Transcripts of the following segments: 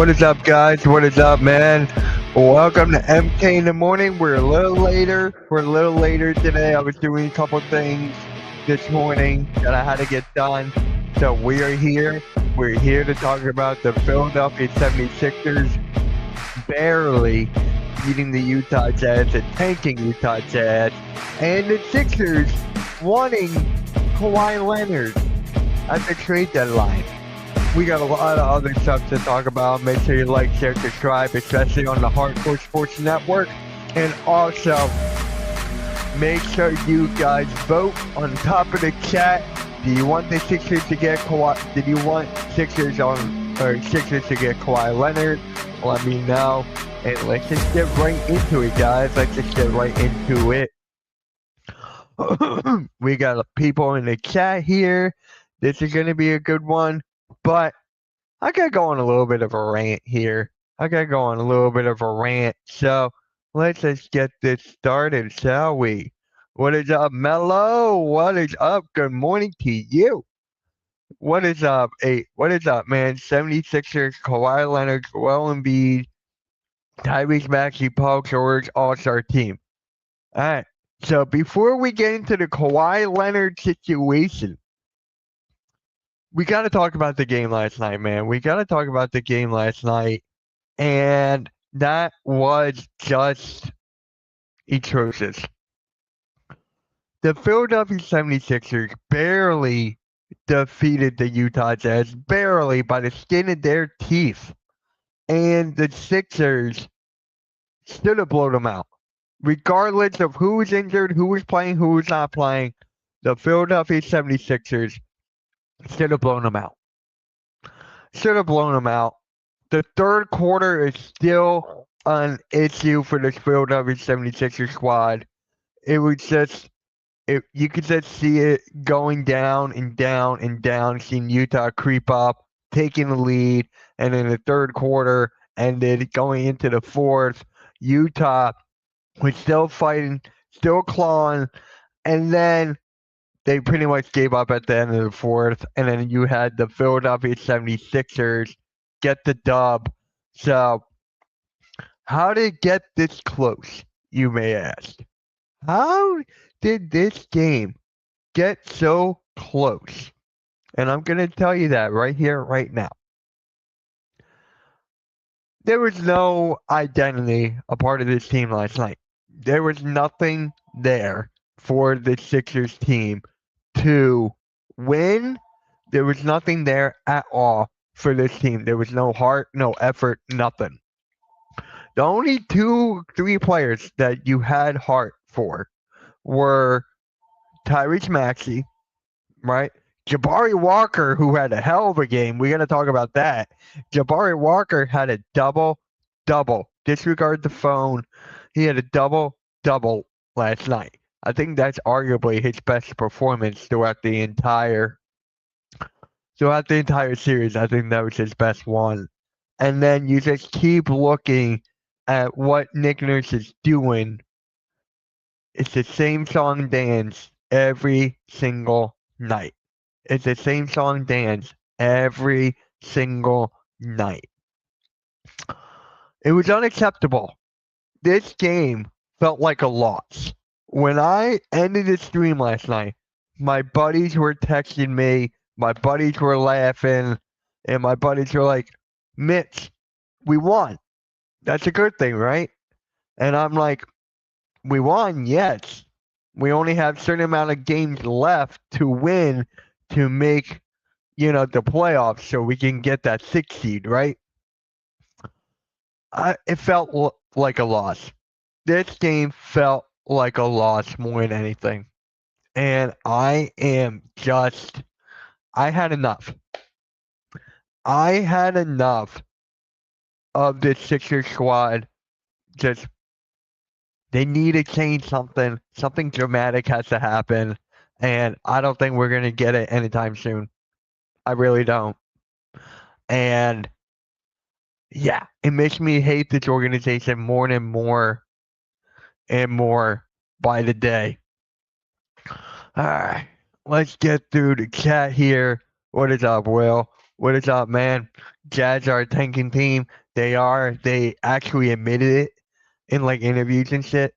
What is up, guys? What is up, man? Welcome to MK in the morning. We're a little later. We're a little later today. I was doing a couple things this morning that I had to get done. So we are here. We're here to talk about the Philadelphia 76ers barely beating the Utah Jazz and tanking Utah Jazz, and the Sixers wanting Kawhi Leonard at the trade deadline. We got a lot of other stuff to talk about. Make sure you like, share, subscribe, especially on the Hardcore Sports Network. And also, make sure you guys vote on top of the chat. Do you want the Sixers to get Kawhi? Did you want Sixers to get Kawhi Leonard? Let me know. And let's just get right into it, guys. Let's just get right into it. We got people in the chat here. This is going to be a good one. But I got to go on a little bit of a rant here. So let's just get this started, shall we? What is up, Mello? What is up? Good morning to you. What is up, What is up, man? 76ers, Kawhi Leonard, Joel Embiid, Tyrese Maxey, Paul George, all-star team. All right. So before we get into the Kawhi Leonard situation, we got to talk about the game last night, man. And that was just atrocious. The Philadelphia 76ers barely defeated the Utah Jazz, barely by the skin of their teeth. And the Sixers should have blown them out. Regardless of who was injured, who was playing, who was not playing, the Philadelphia 76ers should have blown them out. The third quarter is still an issue for this Philadelphia 76ers squad. It was just, you could just see it going down and down and down, seeing Utah creep up, taking the lead, and in the third quarter, and then going into the fourth, Utah was still fighting, still clawing, and then they pretty much gave up at the end of the fourth, and then you had the Philadelphia 76ers get the dub. So, how did it get this close, you may ask? How did this game get so close? And I'm going to tell you that right here, right now. There was no identity a part of this team last night. There was nothing there for the Sixers team to win. There was nothing there at all for this team. There was no heart, no effort, nothing. The only 2-3 players that you had heart for were Tyrese Maxey, right? Jabari Walker, who had a hell of a game. We got to talk about that. Jabari Walker had a double-double. Disregard the phone. He had a double-double last night. I think that's arguably his best performance throughout the entire series. I think that was his best one. And then you just keep looking at what Nick Nurse is doing. It's the same song and dance every single night. It was unacceptable. This game felt like a loss. When I ended the stream last night, my buddies were texting me, my buddies were laughing, and my buddies were like, Mitch, we won. That's a good thing, right? And I'm like, we won, yes. We only have a certain amount of games left to win to make, the playoffs so we can get that 6th seed, right? It felt like a loss. This game felt like a loss more than anything. And I had enough. I had enough of this Sixers squad. They need to change something. Something dramatic has to happen. And I don't think we're going to get it anytime soon. I really don't. And yeah, it makes me hate this organization more and more and more by the day. All right, let's get through the chat here. What is up, Will? What is up, man? Jazz are a tanking team. They are. They actually admitted it in like interviews and shit.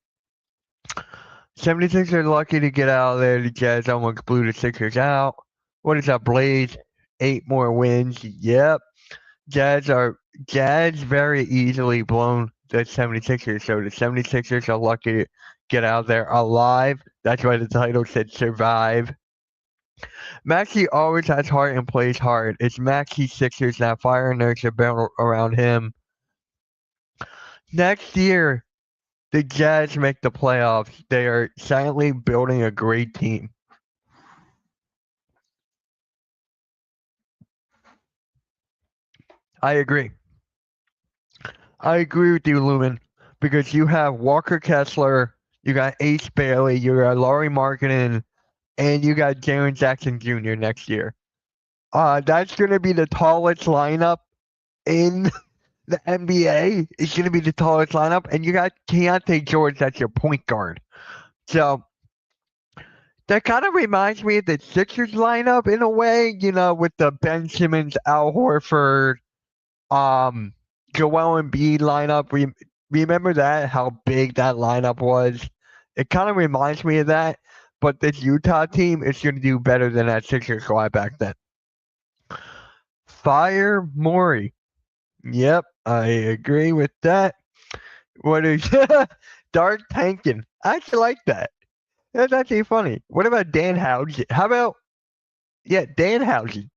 76 are lucky to get out of there. The Jazz almost blew the Sixers out. What is up, Blaze? 8 more wins. Yep. Jazz very easily blown the 76ers. So the 76ers are lucky to get out there alive. That's why the title said survive. Maxey always has heart and plays hard. It's Maxey Sixers now. Fire and nurture built around him. Next year, the Jazz make the playoffs. They are silently building a great team. I agree. I agree with you, Lumen, because you have Walker Kessler, you got Ace Bailey, you got Laurie Markkinen, and you got Jaren Jackson Jr. next year. That's going to be the tallest lineup in the NBA. It's going to be the tallest lineup, and you got Keontae George, that's your point guard. So that kind of reminds me of the Sixers lineup in a way, with the Ben Simmons, Al Horford, Joel Embiid lineup. Remember that? How big that lineup was? It kind of reminds me of that, but this Utah team is going to do better than that Sixers squad back then. Fire Morey. Yep, I agree with that. What is Dark Tankin? I actually like that. That's actually funny. What about Dan Housen? How about Dan Housen?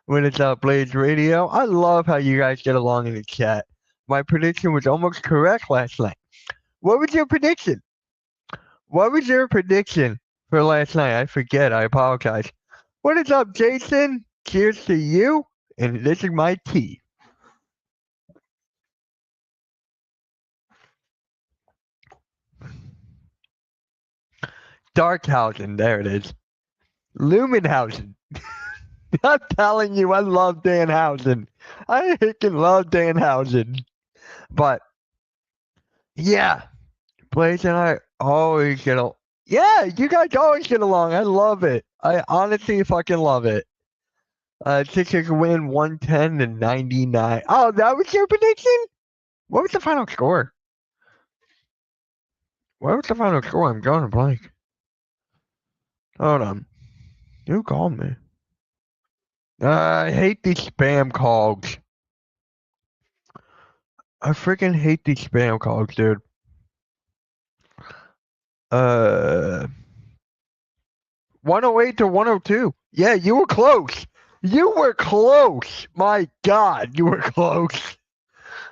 When it's Blaze Radio. I love how you guys get along in the chat. My prediction was almost correct last night. What was your prediction? What was your prediction for last night? I forget. I apologize. What is up, Jason? Cheers to you. And this is my tea. Darkhausen. There it is. Lumenhausen. I'm telling you, I love Danhausen. I freaking love Danhausen. But, yeah, Blaze and I always get along. Yeah, you guys always get along. I love it. I honestly fucking love it. Sixers win 110-99. Oh, that was your prediction? What was the final score? What was the final score? I'm drawing a blank. Hold on. Who called me? I hate these spam calls. I freaking hate these spam calls, dude. 108 to 102. Yeah, you were close. You were close. My God, you were close.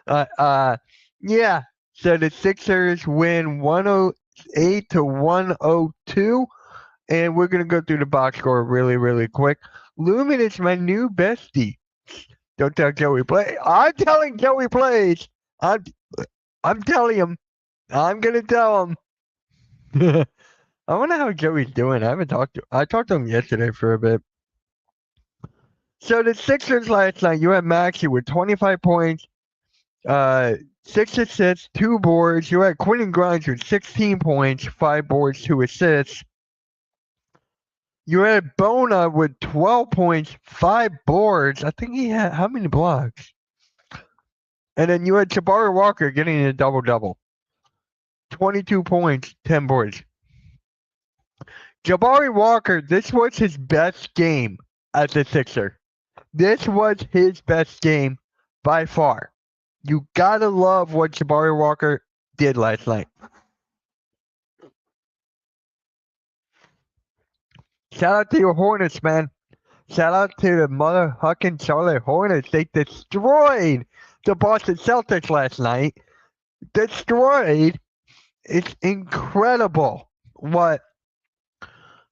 Yeah. So the Sixers win 108 to 102. And we're going to go through the box score really, really quick. Lumen is my new bestie. Don't tell Joey Play. I'm telling Joey Plays. I'm telling him. I'm going to tell him. I wonder how Joey's doing. I talked to him yesterday for a bit. So the Sixers last night, you had Maxey with 25 points, 6 assists, 2 boards. You had Quentin Grimes with 16 points, 5 boards, 2 assists. You had Bona with 12 points, 5 boards. I think he had how many blocks? And then you had Jabari Walker getting a double-double. 22 points, 10 boards. Jabari Walker, this was his best game as a Sixer. This was his best game by far. You gotta love what Jabari Walker did last night. Shout out to your Hornets, man. Shout out to the motherfucking Charlotte Hornets. They destroyed the Boston Celtics last night. Destroyed. It's incredible what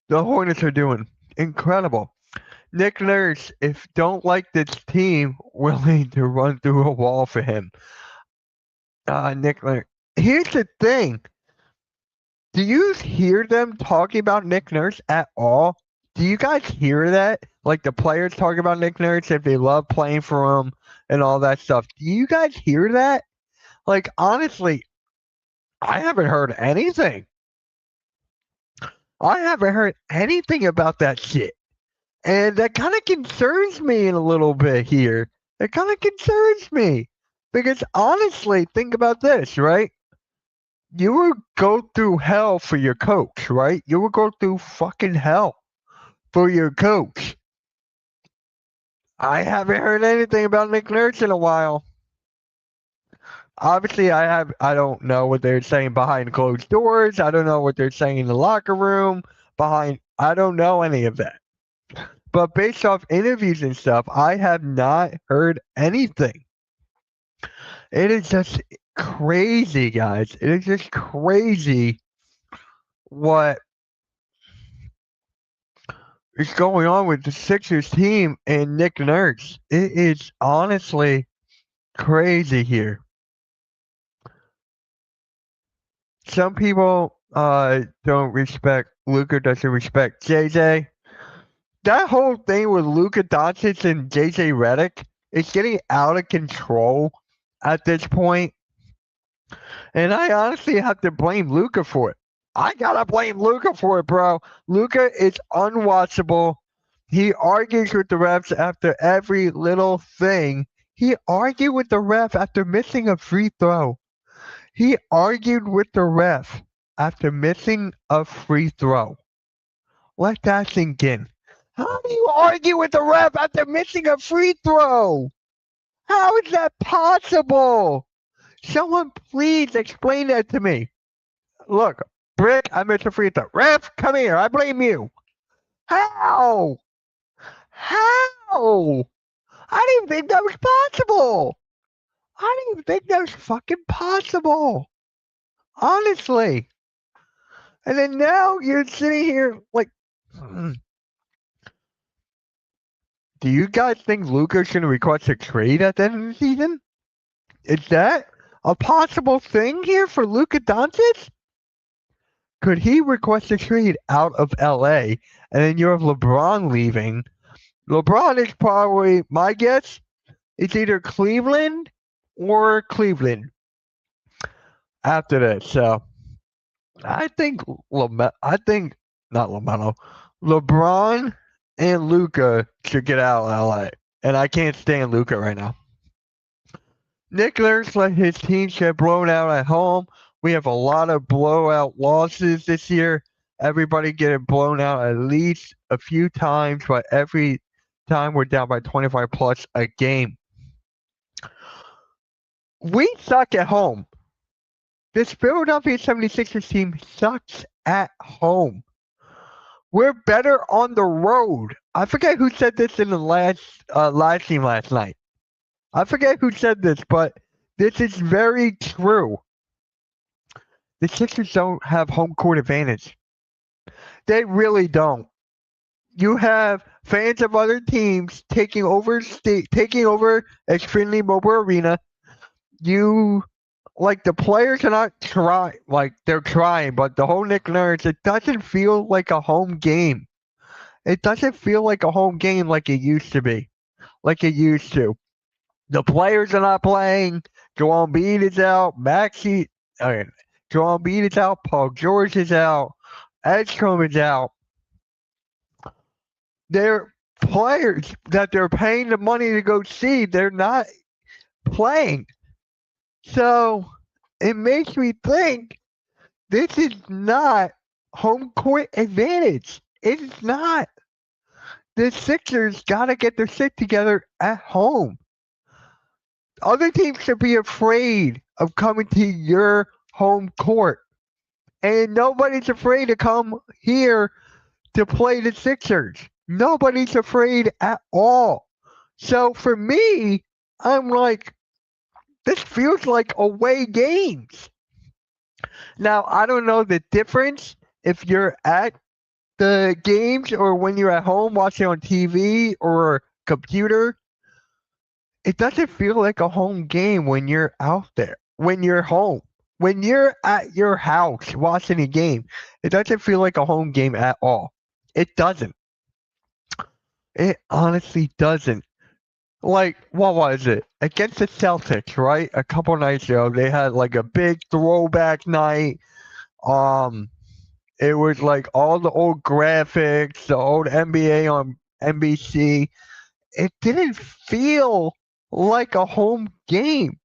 the Hornets are doing. Incredible. Nick Nurse, if don't like this team, willing to run through a wall for him. Nick Nurse. Here's the thing. Do you hear them talking about Nick Nurse at all? Do you guys hear that? Like the players talking about Nick Nurse, if they love playing for him and all that stuff. Do you guys hear that? Like, honestly, I haven't heard anything. I haven't heard anything about that shit. And that kind of concerns me in a little bit here. It kind of concerns me. Because honestly, think about this, right? You would go through hell for your coach, right? You would go through fucking hell for your coach. I haven't heard anything about Nick Nurse in a while. Obviously, I don't know what they're saying behind closed doors. I don't know what they're saying in the locker room behind. I don't know any of that. But based off interviews and stuff, I have not heard anything. It is just crazy, guys. It is just crazy what is going on with the Sixers team and Nick Nurse. It is honestly crazy here. Some people don't respect Luka, doesn't respect JJ. That whole thing with Luka Doncic and JJ Redick is getting out of control at this point. And I honestly have to blame Luka for it. I gotta blame Luka for it, bro. Luka is unwatchable. He argues with the refs after every little thing. He argued with the ref after missing a free throw. He argued with the ref after missing a free throw. Let that sink in. How do you argue with the ref after missing a free throw? How is that possible? Someone please explain that to me. Look, Brick, I missed a free throw. Ref, come here. I blame you. How? How? I didn't even think that was possible. I didn't even think that was fucking possible. Honestly. And then now you're sitting here like, do you guys think Luka's going to request a trade at the end of the season? Is that a possible thing here for Luka Doncic? Could he request a trade out of LA and then you have LeBron leaving? LeBron is probably, my guess, it's either Cleveland or Cleveland after this. So I think not LaMelo, LeBron and Luka should get out of LA. And I can't stand Luka right now. Nick Nurse let his team get blown out at home. We have a lot of blowout losses this year. Everybody getting blown out at least a few times, but every time we're down by 25 plus a game. We suck at home. This Philadelphia 76ers team sucks at home. We're better on the road. I forget who said this in the last live stream last night. I forget who said this, but this is very true. The Sixers don't have home court advantage. They really don't. You have fans of other teams taking over Xfinity Mobile Arena. The players are not trying, they're trying, but the whole Nick Nurse, it doesn't feel like a home game. It doesn't feel like a home game like it used to be, like it used to. The players are not playing. Joel Embiid is out. Joel Embiid is out. Paul George is out. Edgecombe is out. They're players that they're paying the money to go see. They're not playing. So it makes me think this is not home court advantage. It is not. The Sixers got to get their shit together at home. Other teams should be afraid of coming to your home court. And nobody's afraid to come here to play the Sixers. Nobody's afraid at all. So for me, I'm like, this feels like away games. Now, I don't know the difference if you're at the games or when you're at home watching on TV or computer. It doesn't feel like a home game when you're out there, when you're home. When you're at your house watching a game, it doesn't feel like a home game at all. It doesn't. It honestly doesn't. Like, what was it? Against the Celtics, right? A couple nights ago, they had like a big throwback night. It was like all the old graphics, the old NBA on NBC. It didn't feel like a home game.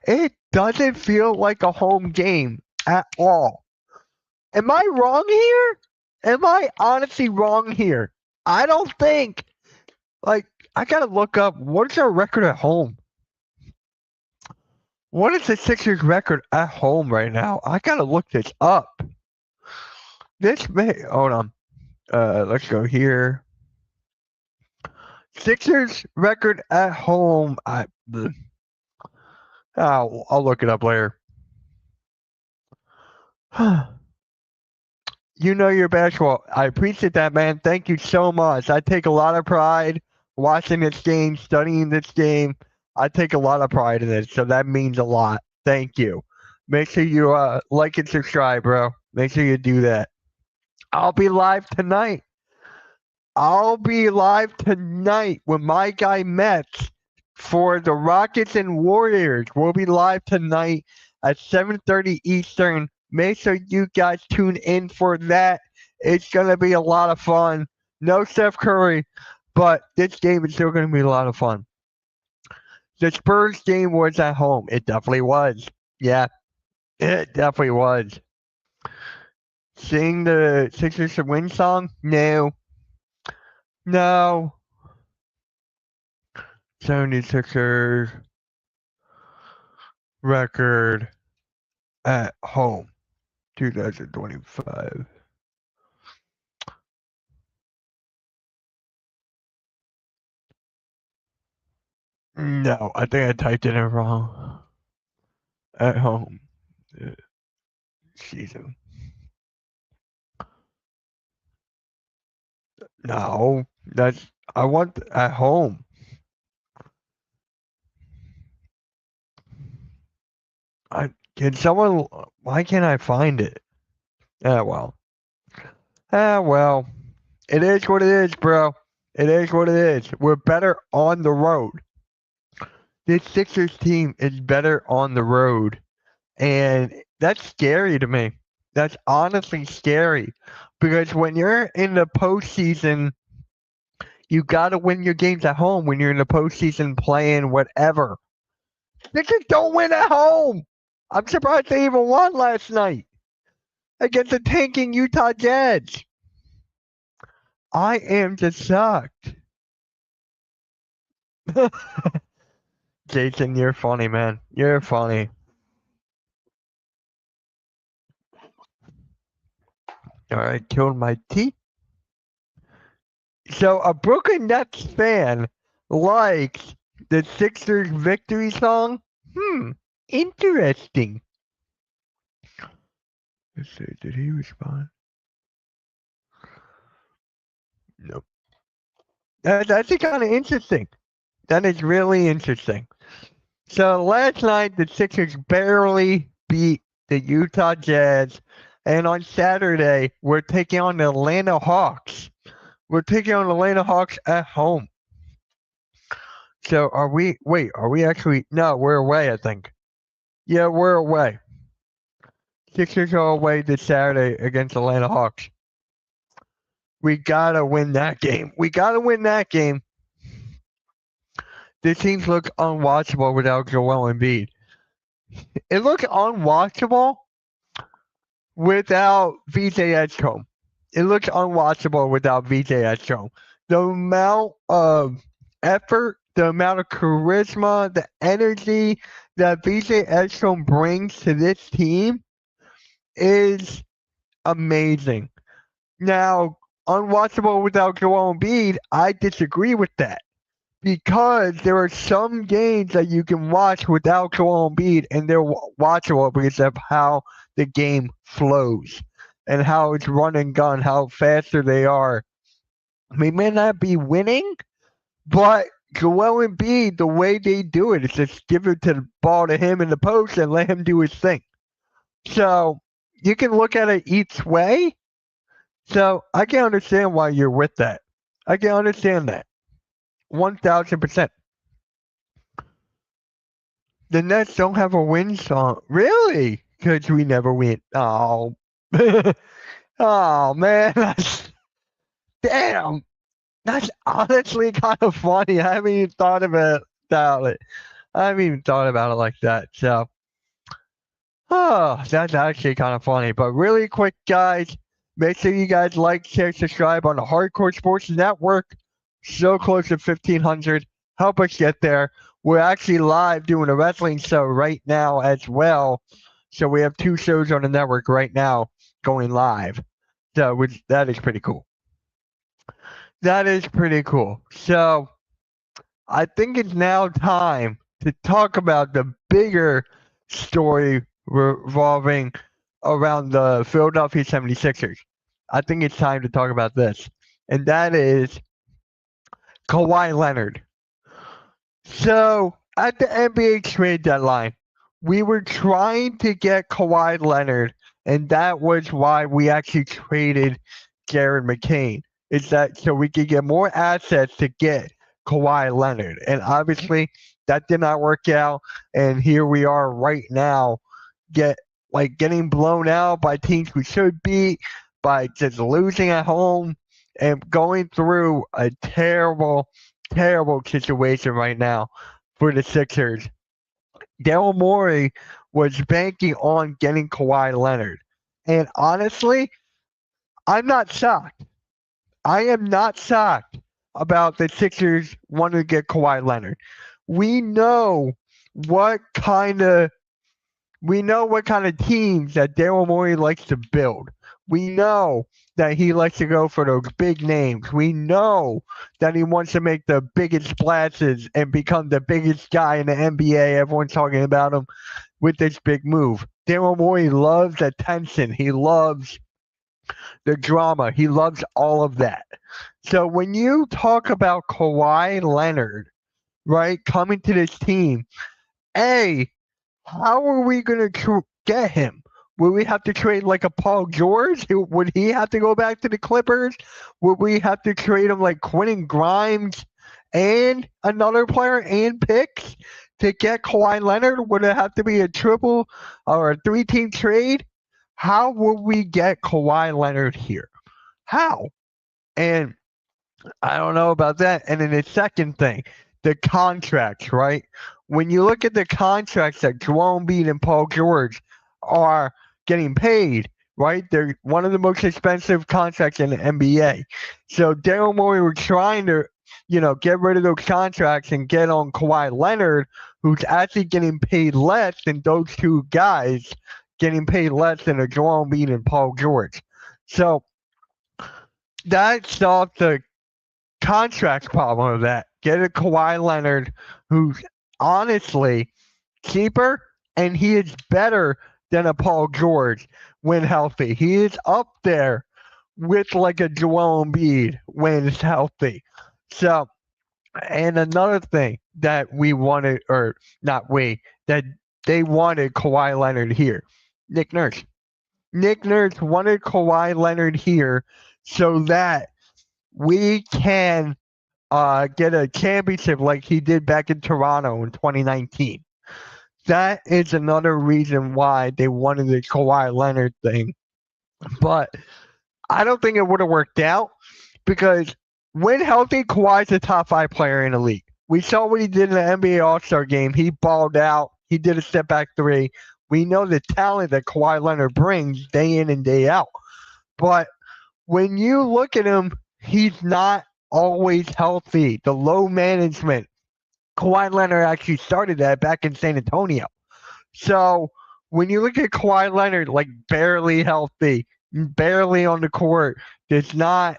It doesn't feel like a home game at all. Am I wrong here? Am I honestly wrong here? I don't think. Like, I gotta look up what's our record at home. What is the Sixers record at home right now? I gotta look this up. This may hold on. Let's go here. Sixers record at home. I'll look it up later. You know your basketball. I appreciate that, man. Thank you so much. I take a lot of pride watching this game, studying this game. I take a lot of pride in it, so that means a lot. Thank you. Make sure you like and subscribe, bro. Make sure you do that. I'll be live tonight. I'll be live tonight with my guy Mets for the Rockets and Warriors. We'll be live tonight at 7:30 Eastern. Make sure you guys tune in for that. It's going to be a lot of fun. No Steph Curry, but this game is still going to be a lot of fun. The Spurs game was at home. It definitely was. Yeah, it definitely was. Sing the Sixers to win song? No. No. 76ers record at home. 2025. No, I think I typed it in wrong. At home. Season. No, I want at home. Why can't I find it? Well. Well. It is what it is, bro. It is what it is. We're better on the road. This Sixers team is better on the road. And that's scary to me. That's honestly scary. Because when you're in the postseason, you got to win your games at home when you're in the postseason playing whatever. Sixers don't win at home. I'm surprised they even won last night against the tanking Utah Jazz. I am just shocked. Jason, you're funny, man. You're funny. Alright, killed my teeth. So a Brooklyn Nets fan likes the Sixers victory song? Interesting. Let's see, did he respond? Nope. That's actually kind of interesting. That is really interesting. So last night, the Sixers barely beat the Utah Jazz. And on Saturday, we're taking on the Atlanta Hawks. We're taking on the Atlanta Hawks at home. So are we actually, no, we're away, I think. Yeah, we're away. Sixers are away this Saturday against Atlanta Hawks. We gotta win that game. This team looks unwatchable without Joel Embiid. It looks unwatchable without VJ Edgecombe. It looks unwatchable without VJ Edgecombe. The amount of effort, the amount of charisma, the energy that VJ Edgecombe brings to this team is amazing. Now, unwatchable without Joel Embiid, I disagree with that. Because there are some games that you can watch without Joel Embiid, and they're watchable because of how the game flows and how it's run and gun, how faster they are. We may not be winning, but Joel Embiid, the way they do it is just give it to the ball to him in the post and let him do his thing. So you can look at it each way. So I can understand why you're with that. I can understand that. 1000%. The Nets don't have a win song. Really? Because we never win. Oh. Oh, man. Damn. That's honestly kind of funny. I haven't even thought about it. I haven't even thought about it like that. So, oh, that's actually kind of funny. But really quick, guys, make sure you guys like, share, subscribe on the Hardcore Sports Network. So close to 1,500. Help us get there. We're actually live doing a wrestling show right now as well. So we have 2 shows on the network right now going live. So that is pretty cool. That is pretty cool. So I think it's now time to talk about the bigger story revolving around the Philadelphia 76ers. I think it's time to talk about this, and that is Kawhi Leonard. So, at the NBA trade deadline, we were trying to get Kawhi Leonard, and that was why we actually traded Jared McCain. Is that so we could get more assets to get Kawhi Leonard? And obviously, that did not work out. And here we are right now, getting blown out by teams we should beat, by just losing at home, and going through a terrible situation right now for the Sixers. Daryl Morey was banking on getting Kawhi Leonard. And honestly, I'm not shocked. I am not shocked about the Sixers wanting to get Kawhi Leonard. We know what kind of teams that Daryl Morey likes to build. We know that he likes to go for those big names. We know that he wants to make the biggest splashes and become the biggest guy in the NBA. Everyone's talking about him with this big move. Daryl Morey loves attention. He loves the drama. He loves all of that. So when you talk about Kawhi Leonard, right, coming to this team, how are we going to get him? Would we have to trade like a Paul George? Would he have to go back to the Clippers? Would we have to trade him like Quentin Grimes and another player and picks to get Kawhi Leonard? Would it have to be a triple or a 3-team trade? How will we get Kawhi Leonard here? How? And I don't know about that. And then the second thing, the contracts, right? When you look at the contracts that Joel Embiid and Paul George are getting paid, right? They're one of the most expensive contracts in the NBA. So Daryl Morey was trying to, get rid of those contracts and get on Kawhi Leonard, who's actually getting paid less than those 2 guys, getting paid less than a Joel Embiid and Paul George. So that solved the contract problem of that. Get a Kawhi Leonard who's honestly cheaper, and he is better than a Paul George when healthy. He is up there with like a Joel Embiid when he's healthy. So, and another thing that we wanted, or not we, that they wanted Kawhi Leonard here. Nick Nurse. Nick Nurse wanted Kawhi Leonard here so that we can get a championship like he did back in Toronto in 2019. That is another reason why they wanted the Kawhi Leonard thing. But I don't think it would have worked out because when healthy, Kawhi's a top 5 player in the league. We saw what he did in the NBA All-Star game. He balled out. He did a step back 3. We know the talent that Kawhi Leonard brings day in and day out. But when you look at him, he's not always healthy. The low management. Kawhi Leonard actually started that back in San Antonio. So when you look at Kawhi Leonard, like barely healthy, barely on the court, does not,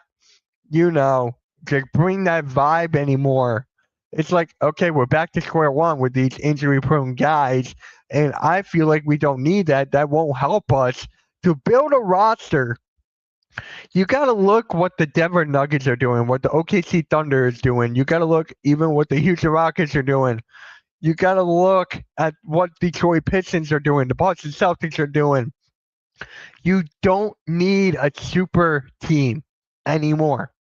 just bring that vibe anymore. It's like, okay, we're back to square one with these injury-prone guys, and I feel like we don't need that. That won't help us to build a roster. You got to look what the Denver Nuggets are doing, what the OKC Thunder is doing. You got to look even what the Houston Rockets are doing. You got to look at what Detroit Pistons are doing, the Boston Celtics are doing. You don't need a super team anymore.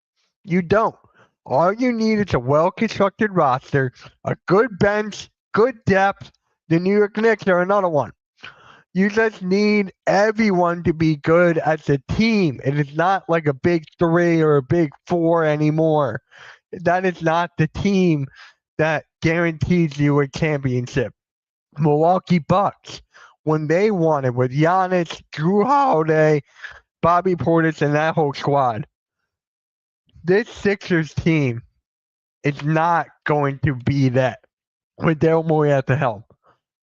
You don't. All you need is a well-constructed roster, a good bench, good depth. The New York Knicks are another one. You just need everyone to be good as a team. It is not like a big three or a big four anymore. That is not the team that guarantees you a championship. Milwaukee Bucks, when they won it with Giannis, Drew Holiday, Bobby Portis, and that whole squad, this Sixers team is not going to be that with Daryl Morey at the helm.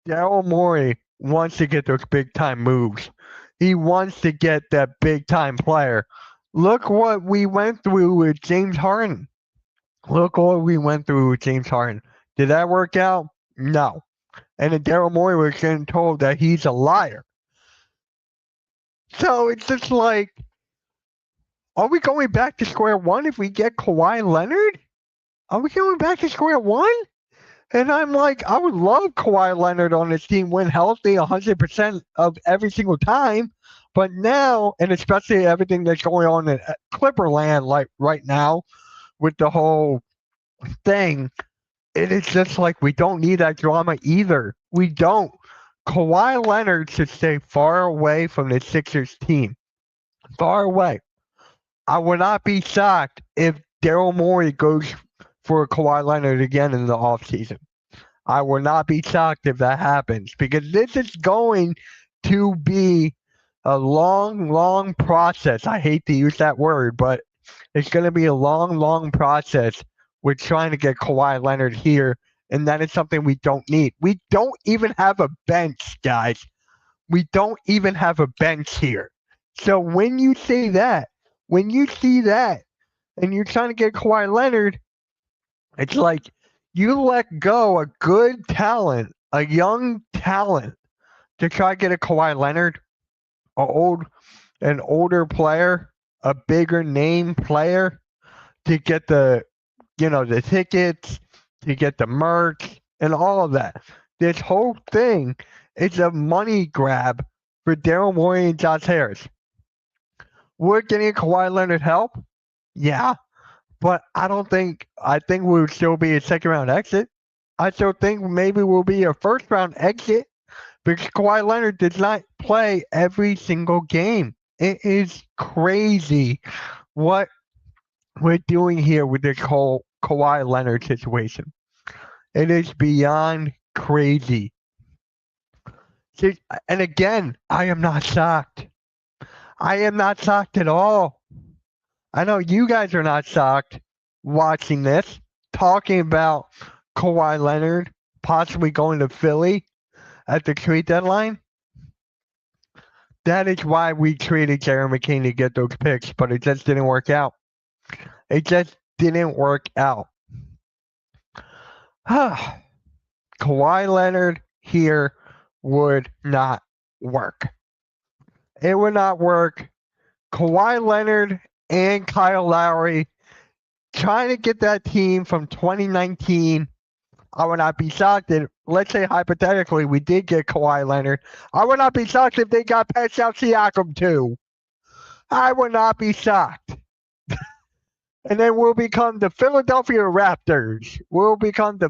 Daryl Morey wants to get those big time moves. He wants to get that big time player. Look what we went through with James Harden. Look what we went through with James Harden. Did that work out? No. And then Daryl Morey was getting told that he's a liar. So it's just like, are we going back to square one if we get Kawhi Leonard? Are we going back to square one? And I'm like, I would love Kawhi Leonard on this team when healthy 100% of every single time. But now, and especially everything that's going on in Clipperland, like right now, with the whole thing, it is just like we don't need that drama either. We don't. Kawhi Leonard should stay far away from the Sixers team. Far away. I would not be shocked if Daryl Morey goes for Kawhi Leonard again in the offseason. I will not be shocked if that happens because this is going to be a long, long process. I hate to use that word, but it's going to be a long, long process with trying to get Kawhi Leonard here, and that is something we don't need. We don't even have a bench, guys. We don't even have a bench here. So when you say that, when you see that, and you're trying to get Kawhi Leonard, it's like you let go a good talent, a young talent, to try to get a Kawhi Leonard, an older player, a bigger name player, to get the tickets, to get the merch, and all of that. This whole thing is a money grab for Daryl Morey and Josh Harris. Would getting Kawhi Leonard help? Yeah. But I think we'll still be a second round exit. I still think maybe we'll be a first round exit because Kawhi Leonard does not play every single game. It is crazy what we're doing here with this whole Kawhi Leonard situation. It is beyond crazy. And again, I am not shocked. I am not shocked at all. I know you guys are not shocked watching this, talking about Kawhi Leonard possibly going to Philly at the trade deadline. That is why we traded Jeremy McCain to get those picks, but it just didn't work out. It just didn't work out. Kawhi Leonard here would not work. It would not work. Kawhi Leonard and Kyle Lowry trying to get that team from 2019. I would not be shocked if, let's say hypothetically, we did get Kawhi Leonard. I would not be shocked if they got Pascal Siakam too. I would not be shocked. And then we'll become the Philadelphia Raptors. We'll become the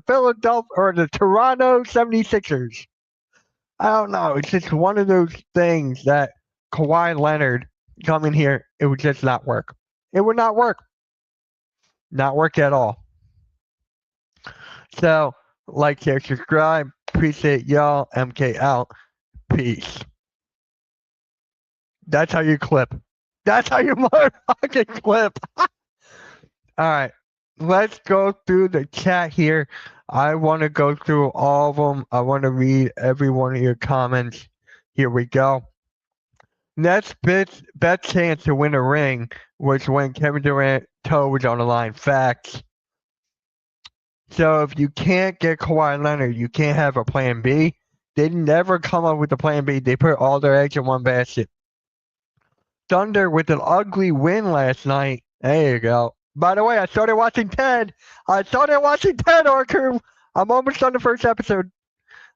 Toronto 76ers. I don't know. It's just one of those things that Kawhi Leonard coming here, it would just not work. It would not work. Not work at all. So, like, share, subscribe. Appreciate y'all. MK out. Peace. That's how you clip. That's how you motherfucking clip. All right. Let's go through the chat here. I want to go through all of them. I want to read every one of your comments. Here we go. Next best chance to win a ring was when Kevin Durant's toe was on the line. Facts. So if you can't get Kawhi Leonard, you can't have a plan B. They never come up with a plan B. They put all their eggs in one basket. Thunder with an ugly win last night. There you go. By the way, I started watching Ted. Arkham. I'm almost on the first episode.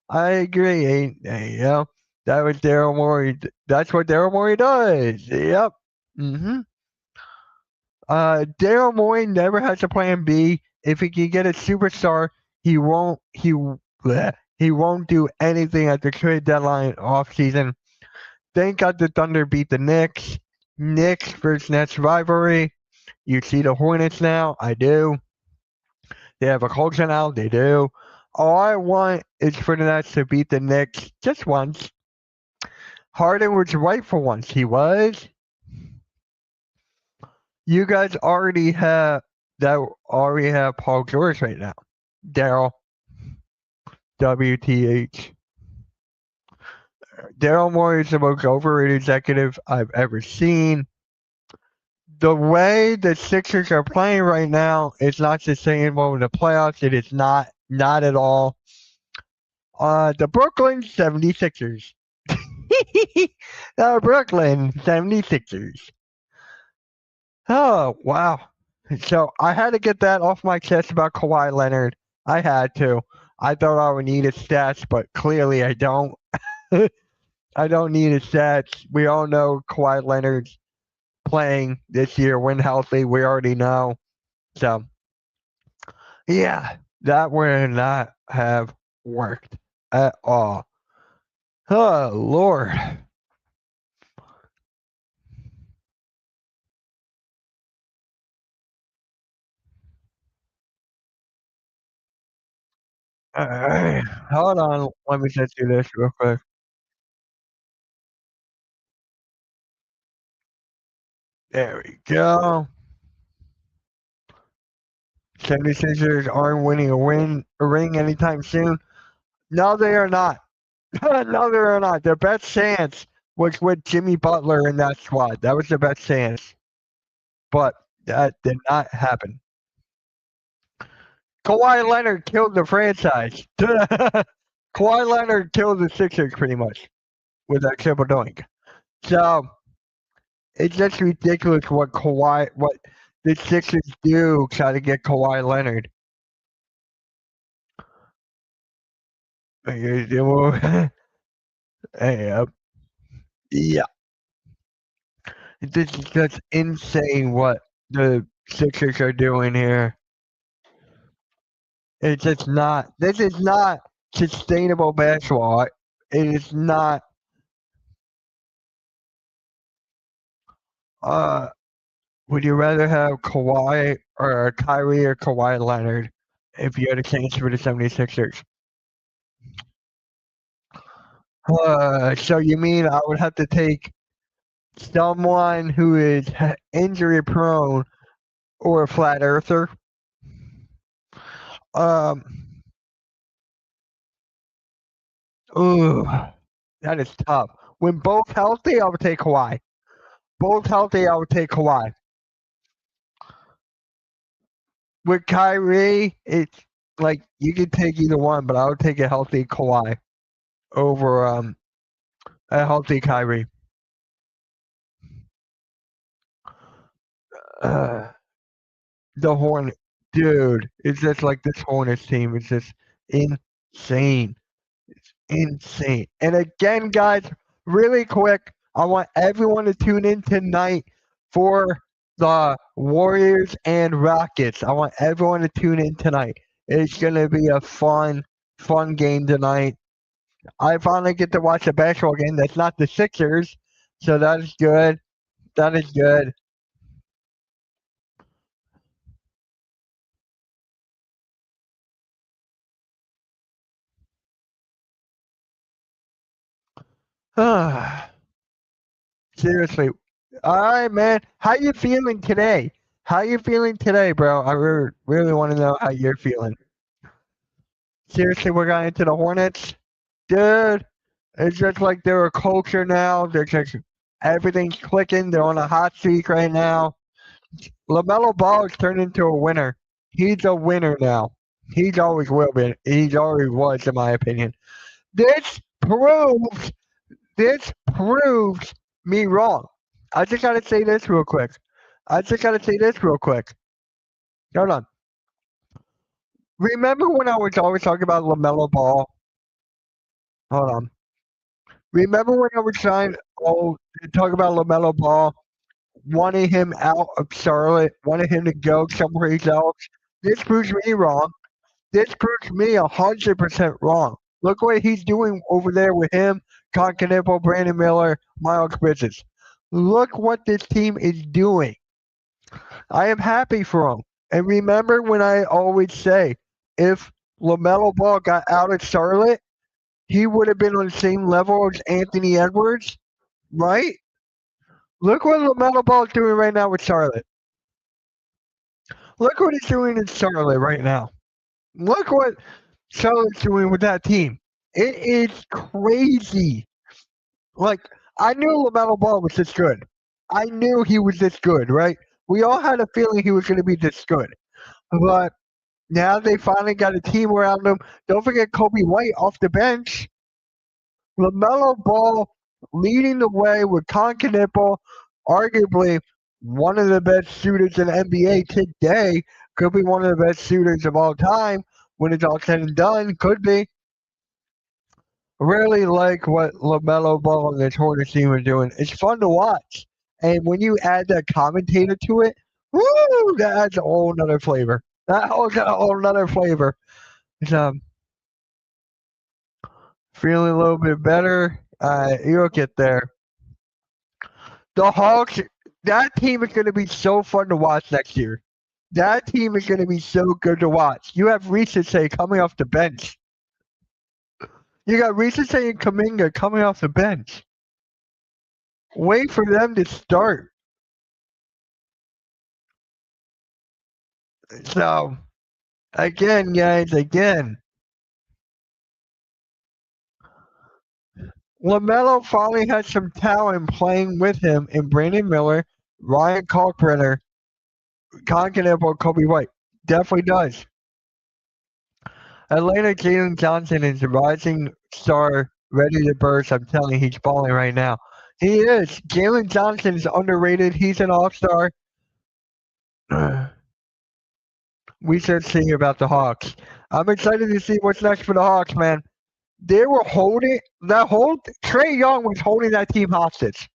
I agree. You know, that was Daryl Morey. That's what Daryl Morey does. Yep. Daryl Morey never has a plan B. If he can get a superstar, he He won't do anything at the trade deadline off season. Thank God the Thunder beat the Knicks. Knicks versus Nets rivalry. You see the Hornets now? I do. They have a culture now? They do. All I want is for the Nets to beat the Knicks just once. Harden was right for once. He was. You guys already have Paul George right now. Daryl. WTH. Daryl Morey is the most overrated executive I've ever seen. The way the Sixers are playing right now is not sustainable in the playoffs. It is not at all. The Brooklyn 76ers. The Brooklyn 76ers. Oh, wow. So I had to get that off my chest about Kawhi Leonard. I had to. I thought I would need his stats, but clearly I don't. I don't need his stats. We all know Kawhi Leonard's playing this year when healthy. We already know. So, yeah, that would not have worked at all. Oh, Lord. Hold on. Let me just do this real quick. There we go. 76ers aren't winning a ring anytime soon. No, they are not. No, they are not. Their best chance was with Jimmy Butler in that squad. That was the best chance. But that did not happen. Kawhi Leonard killed the franchise. Kawhi Leonard killed the Sixers pretty much with that triple doink. So it's just ridiculous what the Sixers do try to get Kawhi Leonard. Yeah. This is just insane what the Sixers are doing here. It's just not. This is not sustainable basketball. It is not. Uh, would you rather have Kawhi or Kyrie or Kawhi Leonard if you had a chance for the 76ers? So you mean I would have to take someone who is injury prone or a flat earther? Um, ooh, that is tough. When both healthy, I would take Kawhi. Both healthy, I would take Kawhi. With Kyrie, it's like you could take either one, but I would take a healthy Kawhi over a healthy Kyrie. Uh, the Hornet, dude, it's just like this Hornets team is just insane. It's insane. And again, guys, really quick, I want everyone to tune in tonight for the Warriors and Rockets. I want everyone to tune in tonight. It's gonna be a fun game tonight. I finally get to watch a basketball game that's not the Sixers, so that is good. That is good. Seriously. All right, man. How you feeling today? How you feeling today, bro? I really want to know how you're feeling. Seriously, we're going into the Hornets, dude. It's just like they're a culture now. They're just everything's clicking. They're on a hot streak right now. LaMelo Ball has turned into a winner. He's a winner now. He's always will be. He's always was, in my opinion. This proves this proves me wrong. I just gotta say this real quick. Hold on. Remember when I was always talking about LaMelo Ball? Hold on. Remember when I was trying to talk about LaMelo Ball, wanting him out of Charlotte, wanting him to go someplace else? This proves me wrong. This proves me 100% wrong. Look what he's doing over there with him, Continental, Brandon Miller, Miles Bridges. Look what this team is doing. I am happy for him. And remember when I always say, if LaMelo Ball got out of Charlotte, he would have been on the same level as Anthony Edwards, right? Look what LaMelo Ball is doing right now with Charlotte. Look what he's doing in Charlotte right now. Look what Charlotte's doing with that team. It is crazy. Like, I knew LaMelo Ball was this good. I knew he was this good, right? We all had a feeling he was going to be this good. But now they finally got a team around him. Don't forget Kobe White off the bench. LaMelo Ball leading the way with Continental, arguably one of the best shooters in the NBA today. Could be one of the best shooters of all time when it's all said and done. Could be. Really like what LaMelo Ball and this Hornets team are doing. It's fun to watch. And when you add that commentator to it, woo, that adds a whole nother flavor. That adds a whole nother flavor. It's, feeling a little bit better. You'll get there. The Hawks, that team is going to be so fun to watch next year. That team is going to be so good to watch. You have Risase coming off the bench. You got Risase and Kuminga coming off the bench. Wait for them to start. So, again, guys, LaMelo finally has some talent playing with him in Brandon Miller, Ryan Kalkbrenner, Continental, Kobe White. Definitely does. Atlanta Jalen Johnson is a rising star, ready to burst. I'm telling you, he's balling right now. He is. Jalen Johnson is underrated. He's an all-star. We should see about the Hawks. I'm excited to see what's next for the Hawks, man. They were holding that whole Trae Young was holding that team hostage.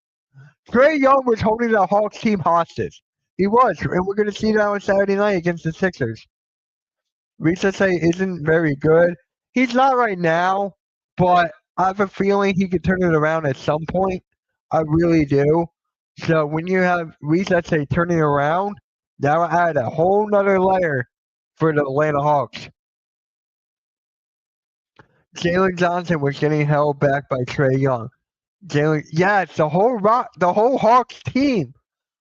Trae Young was holding the Hawks team hostage. He was, and we're gonna see that on Saturday night against the Sixers. Risase isn't very good. He's not right now, but I have a feeling he could turn it around at some point. I really do. So when you have Risase turning around, that'll add a whole nother layer for the Atlanta Hawks. Jalen Johnson was getting held back by Trae Young. Yes, the whole Hawks team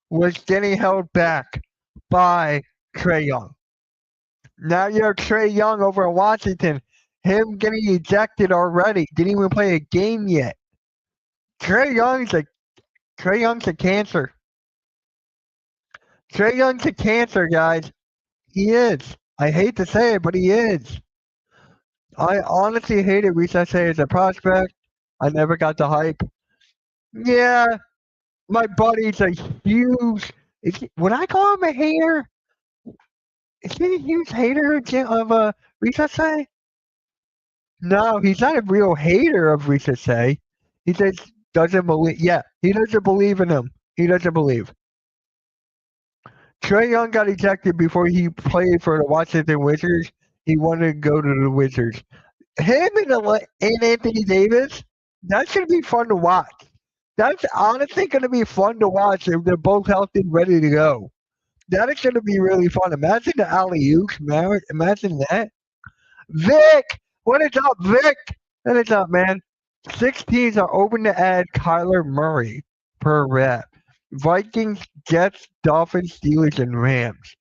was getting held back by Trae Young. Now you have Trae Young over in Washington. Him getting ejected already. Didn't even play a game yet. Trae Young's a cancer. Trae Young's a cancer, guys. He is. I hate to say it, but he is. I honestly hated Risase as a prospect. I never got the hype. Yeah, my buddy's a huge. Would I call him a hater? Is he a huge hater of Risase? No, he's not a real hater of Risase. He just doesn't believe. Yeah, he doesn't believe in him. He doesn't believe. Trae Young got ejected before he played for the Washington Wizards. He wanted to go to the Wizards. Him and Anthony Davis, that's going to be fun to watch. That's honestly going to be fun to watch if they're both healthy and ready to go. That is going to be really fun. Imagine the alley-oops, man. Imagine that. Vic! What is up, Vic? What is up, man? 6 teams are open to add Kyler Murray per rep. Vikings, Jets, Dolphins, Steelers, and Rams.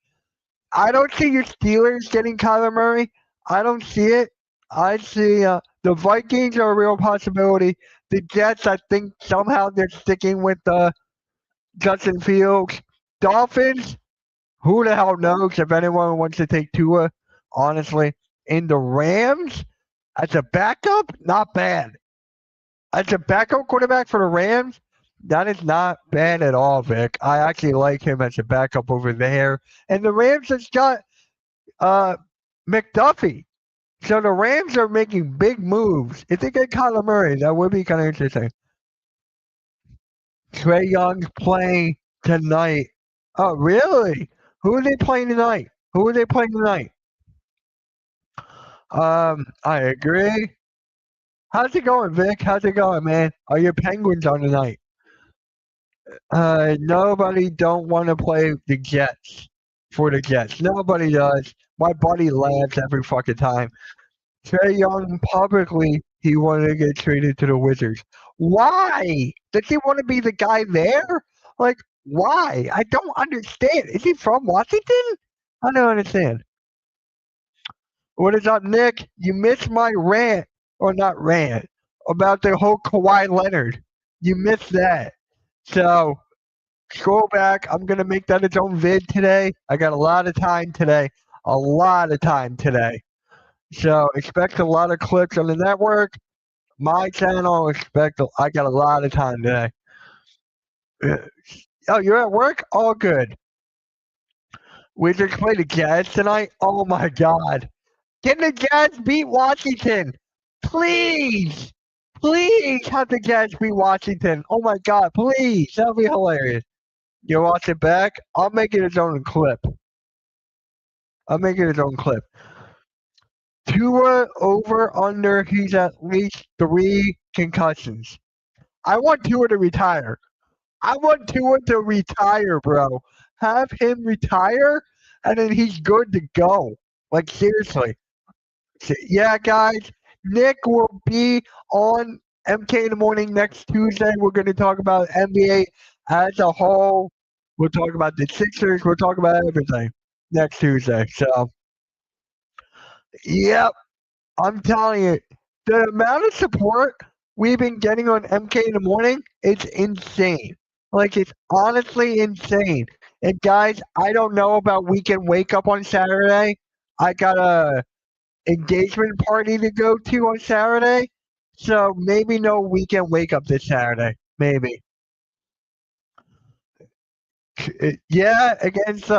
I don't see your Steelers getting Kyler Murray. I don't see it. I see the Vikings are a real possibility. The Jets, I think somehow they're sticking with Justin Fields. Dolphins, who the hell knows if anyone wants to take Tua, honestly. And the Rams, as a backup, not bad. As a backup quarterback for the Rams, that is not bad at all, Vic. I actually like him as a backup over there. And the Rams has got McDuffie. So the Rams are making big moves. If they get Kyler Murray, that would be kind of interesting. Trae Young's playing tonight. Oh, really? Who are they playing tonight? Who are they playing tonight? I agree. How's it going, Vic? How's it going, man? Are your Penguins on tonight? Nobody don't want to play the Jets for the Jets. Nobody does. My buddy laughs every fucking time. Trey Young publicly he wanted to get traded to the Wizards. Why? Does he want to be the guy there? Like, why? I don't understand. Is he from Washington? I don't understand. What is up, Nick? You missed my rant, or not rant, about the whole Kawhi Leonard. You missed that. So scroll back. I'm gonna make that its own vid today. I got a lot of time today. A lot of time today. So expect a lot of clips on the network. My channel, I got a lot of time today. Oh, you're at work? All good. We just played the Jazz tonight. Oh my god. Can the Jazz beat Washington? Please! Please have the Jazz beat Washington. Oh my god, please. That'll be hilarious. You watch it back? I'll make it its own clip. I'll make it its own clip. Tua over under, he's at least 3 concussions. I want Tua to retire. I want Tua to retire, bro. Have him retire, and then he's good to go. Like, seriously. Yeah, guys, Nick will be on MK in the morning next Tuesday. We're going to talk about NBA as a whole. We'll talk about the Sixers. We'll talk about everything next Tuesday. So, yep, I'm telling you, the amount of support we've been getting on MK in the morning, it's insane. Like, it's honestly insane. And guys, I don't know about Weekend Wake Up on Saturday. I got a engagement party to go to on Saturday. So maybe no Weekend Wake Up this Saturday. Maybe. Yeah, against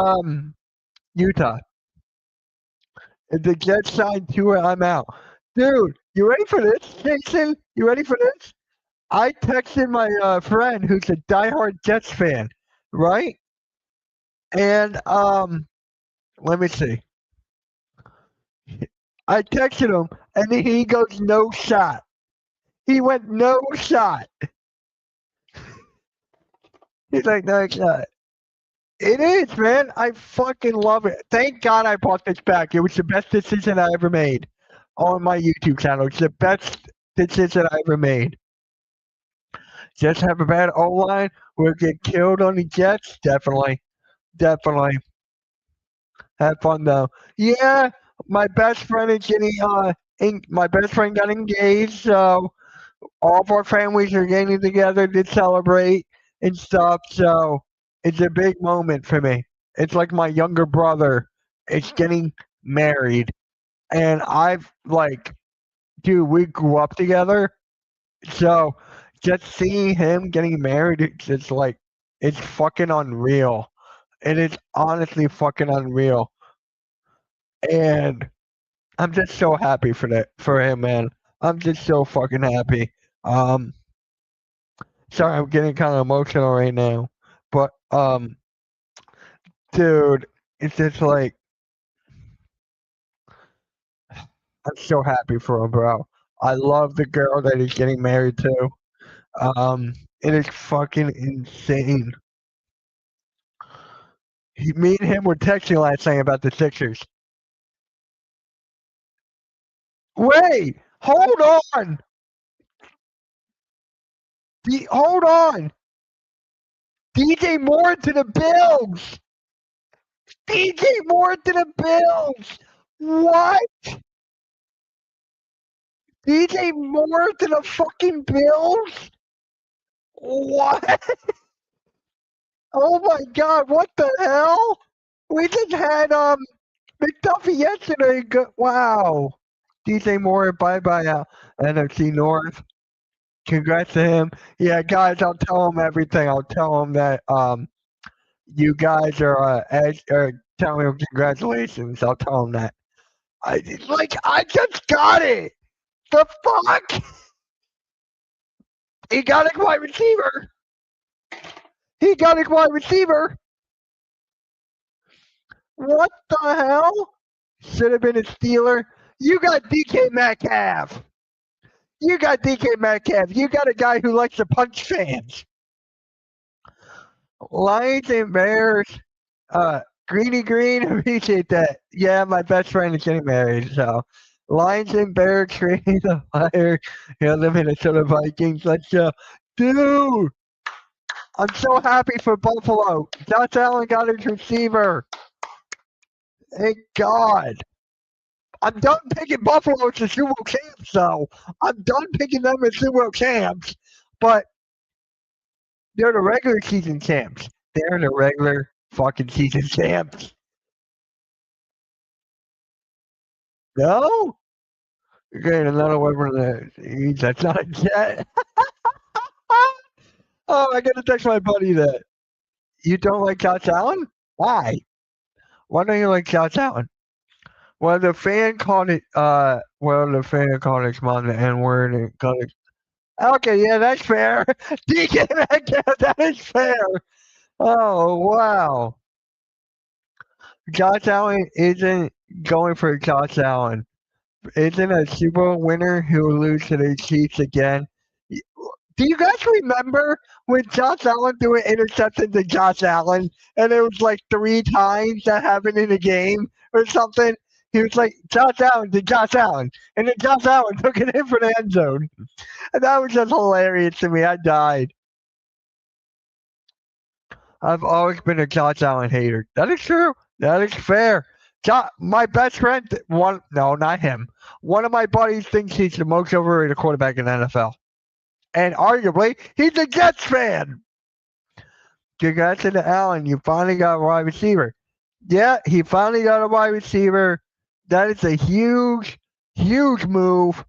Utah. If the Jets sign Tua, I'm out. Dude, you ready for this, Jason? You ready for this? I texted my friend who's a diehard Jets fan, right? And let me see. I texted him, and then he goes, "No shot." He went, "No shot." He's like, "No shot." It is, man. I fucking love it. Thank God I bought this back. It was the best decision I ever made on my YouTube channel. It's the best decision I ever made. Jets have a bad O line. We'll get killed on the Jets. Definitely. Definitely. Have fun though. Yeah, my best friend is getting my best friend got engaged, so all of our families are getting together to celebrate and stuff. So it's a big moment for me. It's like my younger brother is getting married, and I've like, dude, we grew up together. So just seeing him getting married, it's just like it's fucking unreal. It is honestly fucking unreal, and I'm just so happy for him, man. I'm just so fucking happy. Um, Sorry, I'm getting kind of emotional right now, but dude, it's just like I'm so happy for him, bro. I love the girl that he's getting married to. It is fucking insane. Me and him were texting last night about the Sixers. Wait, hold on, hold on. DJ Moore to the Bills. DJ Moore to the Bills. What? DJ Moore to the fucking Bills? What? Oh my god, what the hell? We just had McDuffie yesterday. Wow. DJ Moore, bye bye out. NFC North. Congrats to him. Yeah, guys, I'll tell him everything. I'll tell him that you guys are telling him congratulations. I'll tell him that. I just got it. The fuck? He got a wide receiver. He got a wide receiver. What the hell? Should have been a Steeler. You got DK Metcalf. You got DK Metcalf. You got a guy who likes to punch fans. Lions and Bears. Greeny Green, appreciate that. Yeah, my best friend is getting married, so Lions and Bears creating the fire. The Minnesota Vikings. Let's go. Dude, I'm so happy for Buffalo. Josh Allen got his receiver. Thank God. I'm done picking Buffalo to Super Bowl champs, though. I'm done picking them as Super Bowl champs, but they're the regular season champs. They're the regular fucking season champs. No? Okay, another one from the that's not a jet. Oh, I gotta text my buddy that. You don't like Josh Allen? Why? Why don't you like Josh Allen? Well, the fan called it. The fan called his mom the N word and called it. Okay, yeah, that's fair. DK Metcalf, that is fair. Oh wow, Josh Allen isn't going for Josh Allen. Isn't a Super Bowl winner who will lose to the Chiefs again. Do you guys remember when Josh Allen threw an interception to Josh Allen and it was like 3 times that happened in a game or something? He was like, Josh Allen to Josh Allen. And then Josh Allen took it in for the end zone. And that was just hilarious to me. I died. I've always been a Josh Allen hater. That is true. That is fair. My best friend, no, not him. One of my buddies thinks he's the most overrated quarterback in the NFL. And arguably, he's a Jets fan. Congrats to Allen. You finally got a wide receiver. Yeah, he finally got a wide receiver. That is a huge, huge move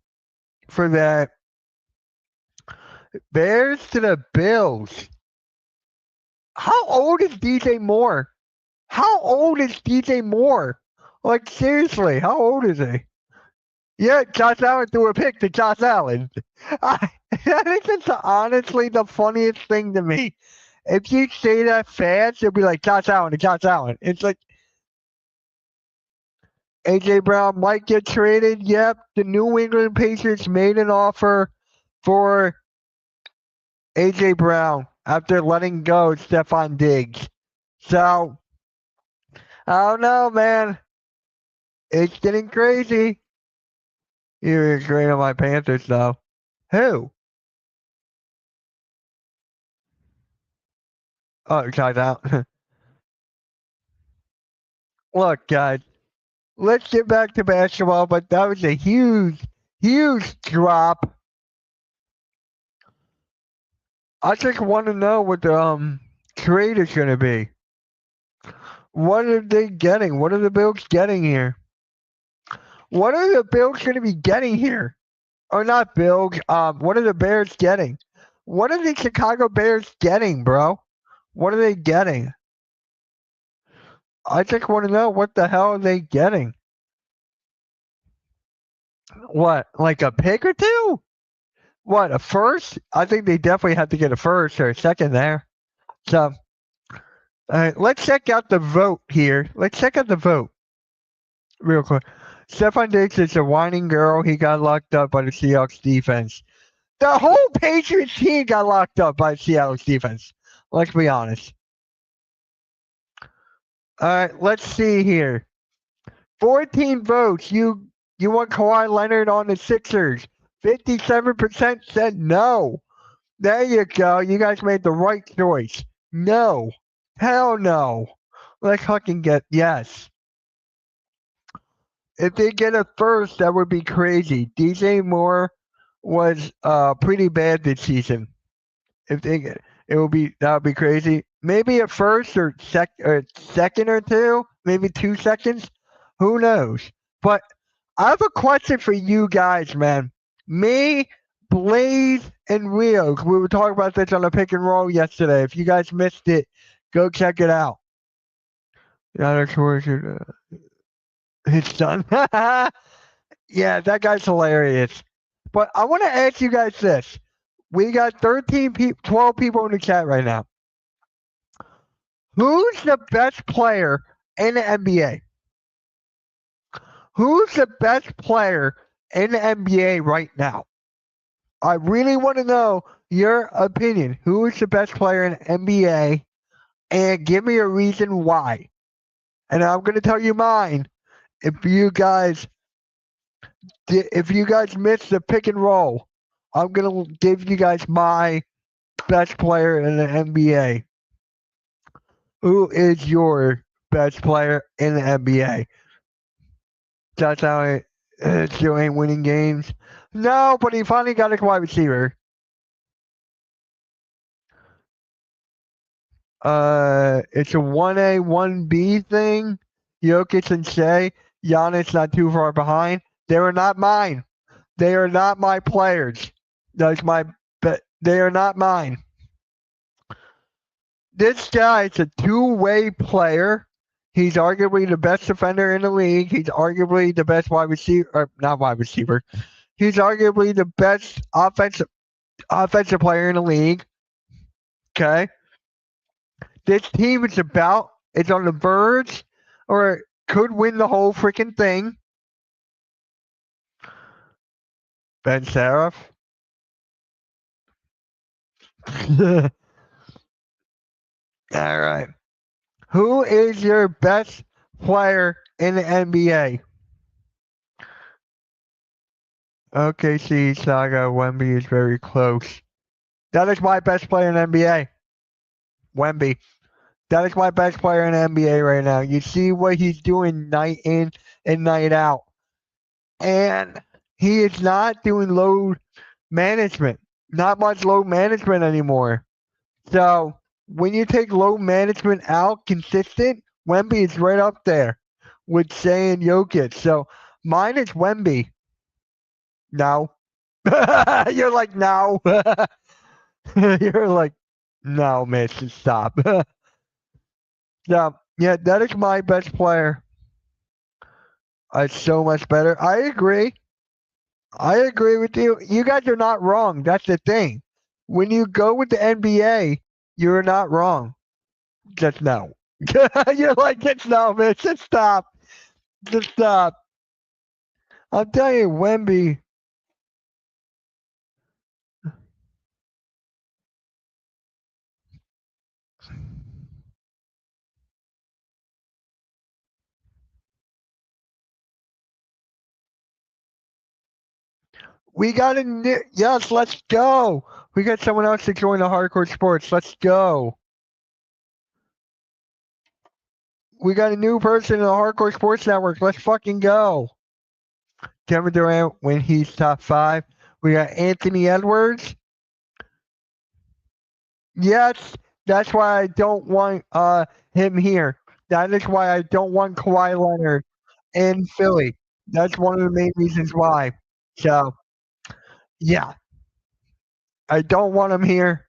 for that. Bears to the Bills. How old is DJ Moore? How old is DJ Moore? Like, seriously, how old is he? Yeah, Josh Allen threw a pick to Josh Allen. I think that's honestly the funniest thing to me. If you say that fast, you'll be like, Josh Allen to Josh Allen. It's like, A.J. Brown might get traded. Yep, the New England Patriots made an offer for A.J. Brown after letting go Stephon Diggs. So, I don't know, man. It's getting crazy. You're great on my Panthers, though. Who? Oh, Josh Allen. Look, guys. Let's get back to basketball, but that was a huge, huge drop. I just want to know what the trade is going to be. What are they getting? What are the Bills getting here? What are the Bills going to be getting here? Or not Bills. What are the Bears getting? What are the Chicago Bears getting, bro? What are they getting? I just want to know what the hell are they getting? What, like a pick or two? What, a first? I think they definitely have to get a first or a second there. So, let's check out the vote here. Let's check out the vote real quick. Stephon Diggs is a whining girl. He got locked up by the Seahawks defense. The whole Patriots team got locked up by Seattle's defense. Let's be honest. All right, let's see here. 14 votes. You want Kawhi Leonard on the Sixers. 57% said no. There you go. You guys made the right choice. No. Hell no. Let's fucking get yes. If they get a first, that would be crazy. DJ Moore was pretty bad this season. If they get that would be crazy. Maybe a first or second or two, maybe 2 seconds. Who knows? But I have a question for you guys, man. Me, Blaze, and Rio. We were talking about this on the pick and roll yesterday. If you guys missed it, go check it out. It's done. Yeah, that guy's hilarious. But I want to ask you guys this. We got 12 people in the chat right now. Who's the best player in the NBA? Who's the best player in the NBA right now? I really want to know your opinion. Who is the best player in NBA? And give me a reason why. And I'm going to tell you mine. If you guys miss the pick and roll, I'm going to give you guys my best player in the NBA. Who is your best player in the NBA? That's how it still ain't winning games. No, but he finally got a wide receiver. It's a 1A, 1B thing. Jokic and Shea. Giannis not too far behind. They are not mine. They are not my players. That's my bet. They are not mine. This guy is a two-way player. He's arguably the best defender in the league. He's arguably the best wide receiver, or not wide receiver. He's arguably the best offensive player in the league. Okay. This team is on the verge or could win the whole freaking thing. Ben Seraph. All right. Who is your best player in the NBA? OKC Saga Wemby is very close. That is my best player in the NBA. Wemby. That is my best player in the NBA right now. You see what he's doing night in and night out. And he is not doing load management. Not much load management anymore. So when you take load management out consistent, Wemby is right up there with Shea and Jokic. So mine is Wemby. No. You're like, no. You're like, no, Mitch, stop. Yeah, that is my best player. It's so much better. I agree. I agree with you. You guys are not wrong. That's the thing. When you go with the NBA, you're not wrong. Just no. You're like, just no, Mitch. Just stop. Just stop. I'm telling you, Wemby. We got a new. Yes, let's go. We got someone else to join the hardcore sports. Let's go. We got a new person in the hardcore sports network. Let's fucking go. Kevin Durant when he's top 5. We got Anthony Edwards. Yes, that's why I don't want him here. That is why I don't want Kawhi Leonard in Philly. That's one of the main reasons why. So yeah, I don't want him here.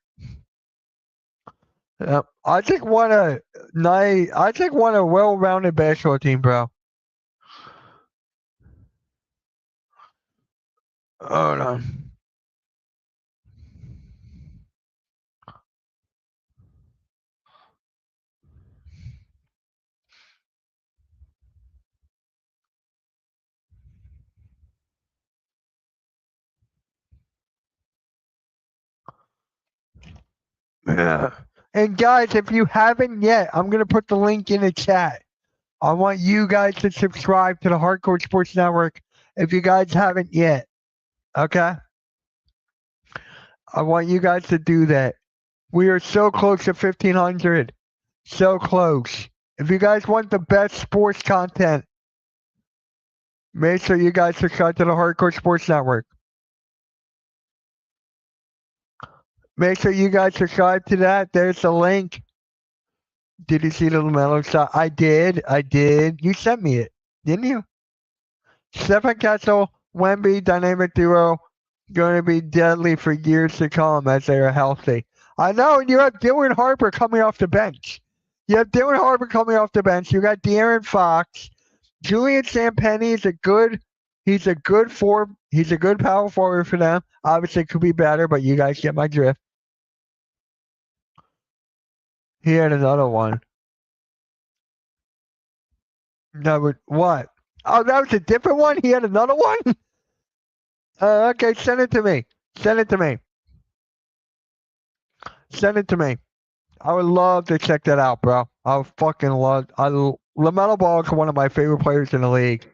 I just want a nice. I just want a well-rounded basketball team, bro. Oh no. Yeah. And guys, if you haven't yet, I'm gonna put the link in the chat. I want you guys to subscribe to the Hardcore Sports Network if you guys haven't yet. Okay? I want you guys to do that. We are so close to 1,500. So close. If you guys want the best sports content, make sure you guys subscribe to the Hardcore Sports Network. Make sure you guys subscribe to that. There's the link. Did you see the LaMelo shot? I did. You sent me it, didn't you? Stephen Kessel, Wemby, dynamic duo, going to be deadly for years to come as they are healthy. I know, and you have Dylan Harper coming off the bench. You got De'Aaron Fox. Julian Champagnie is he's a good power forward for them. Obviously, it could be better, but you guys get my drift. He had another one. No, what? Oh, that was a different one? He had another one? Okay, send it to me. Send it to me. Send it to me. I would love to check that out, bro. I would fucking love. LaMelo Ball is one of my favorite players in the league.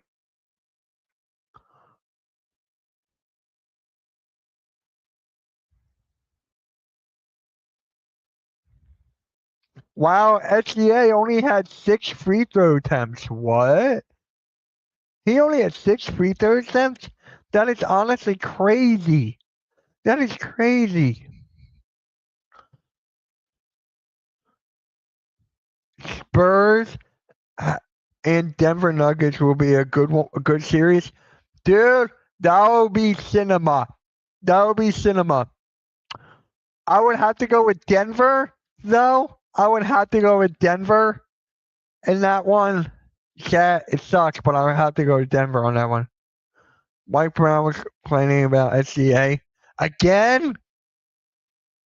Wow, SGA only had 6 free throw attempts. What? He only had 6 free throw attempts? That is honestly crazy. That is crazy. Spurs and Denver Nuggets will be a good series. Dude, that will be cinema. That will be cinema. I would have to go with Denver, though. I would have to go with Denver in that one. Yeah, it sucks, but I would have to go with Denver on that one. Mike Brown was complaining about SGA. Again?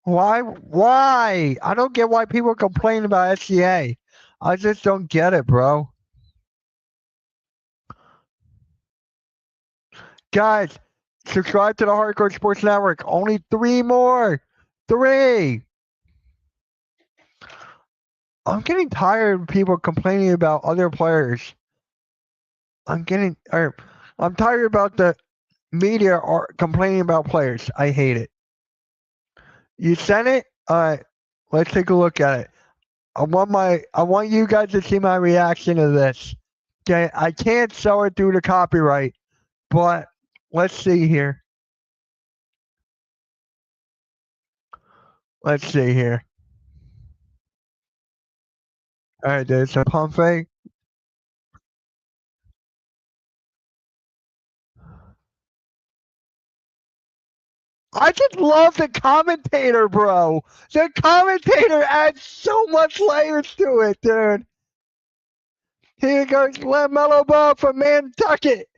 Why? Why? I don't get why people complain about SGA. I just don't get it, bro. Guys, subscribe to the Hardcore Sports Network. Only 3 more. 3. I'm getting tired of people complaining about other players. I'm tired about the media are complaining about players. I hate it. You sent it? Alright. Let's take a look at it. I want you guys to see my reaction to this. Okay, I can't show it due to copyright, but let's see here. Let's see here. Alright, there's a pump fake. I just love the commentator, bro. The commentator adds so much layers to it, dude. Here goes LaMelo Ball from Nantucket.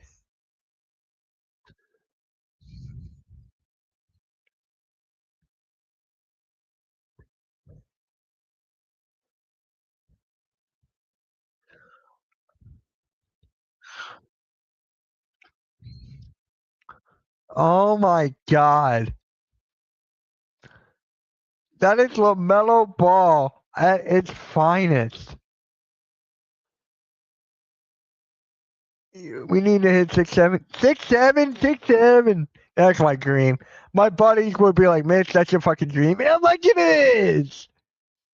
Oh my god. That is LaMelo Ball at its finest. We need to hit 6'7". 6'7", 6'7". That's my dream. My buddies would be like, Mitch, that's your fucking dream. And I'm like, it is.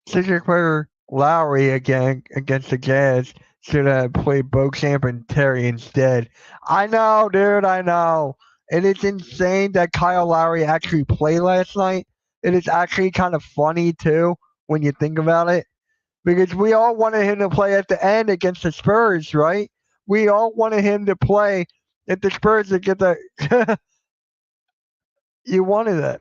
Sixers player Lowry again against the Jazz should have played Beauchamp and Terry instead. I know, dude, I know. And it's insane that Kyle Lowry actually played last night. It is actually kind of funny, too, when you think about it. Because we all wanted him to play at the end against the Spurs, right? We all wanted him to play at the Spurs to get the. You wanted that.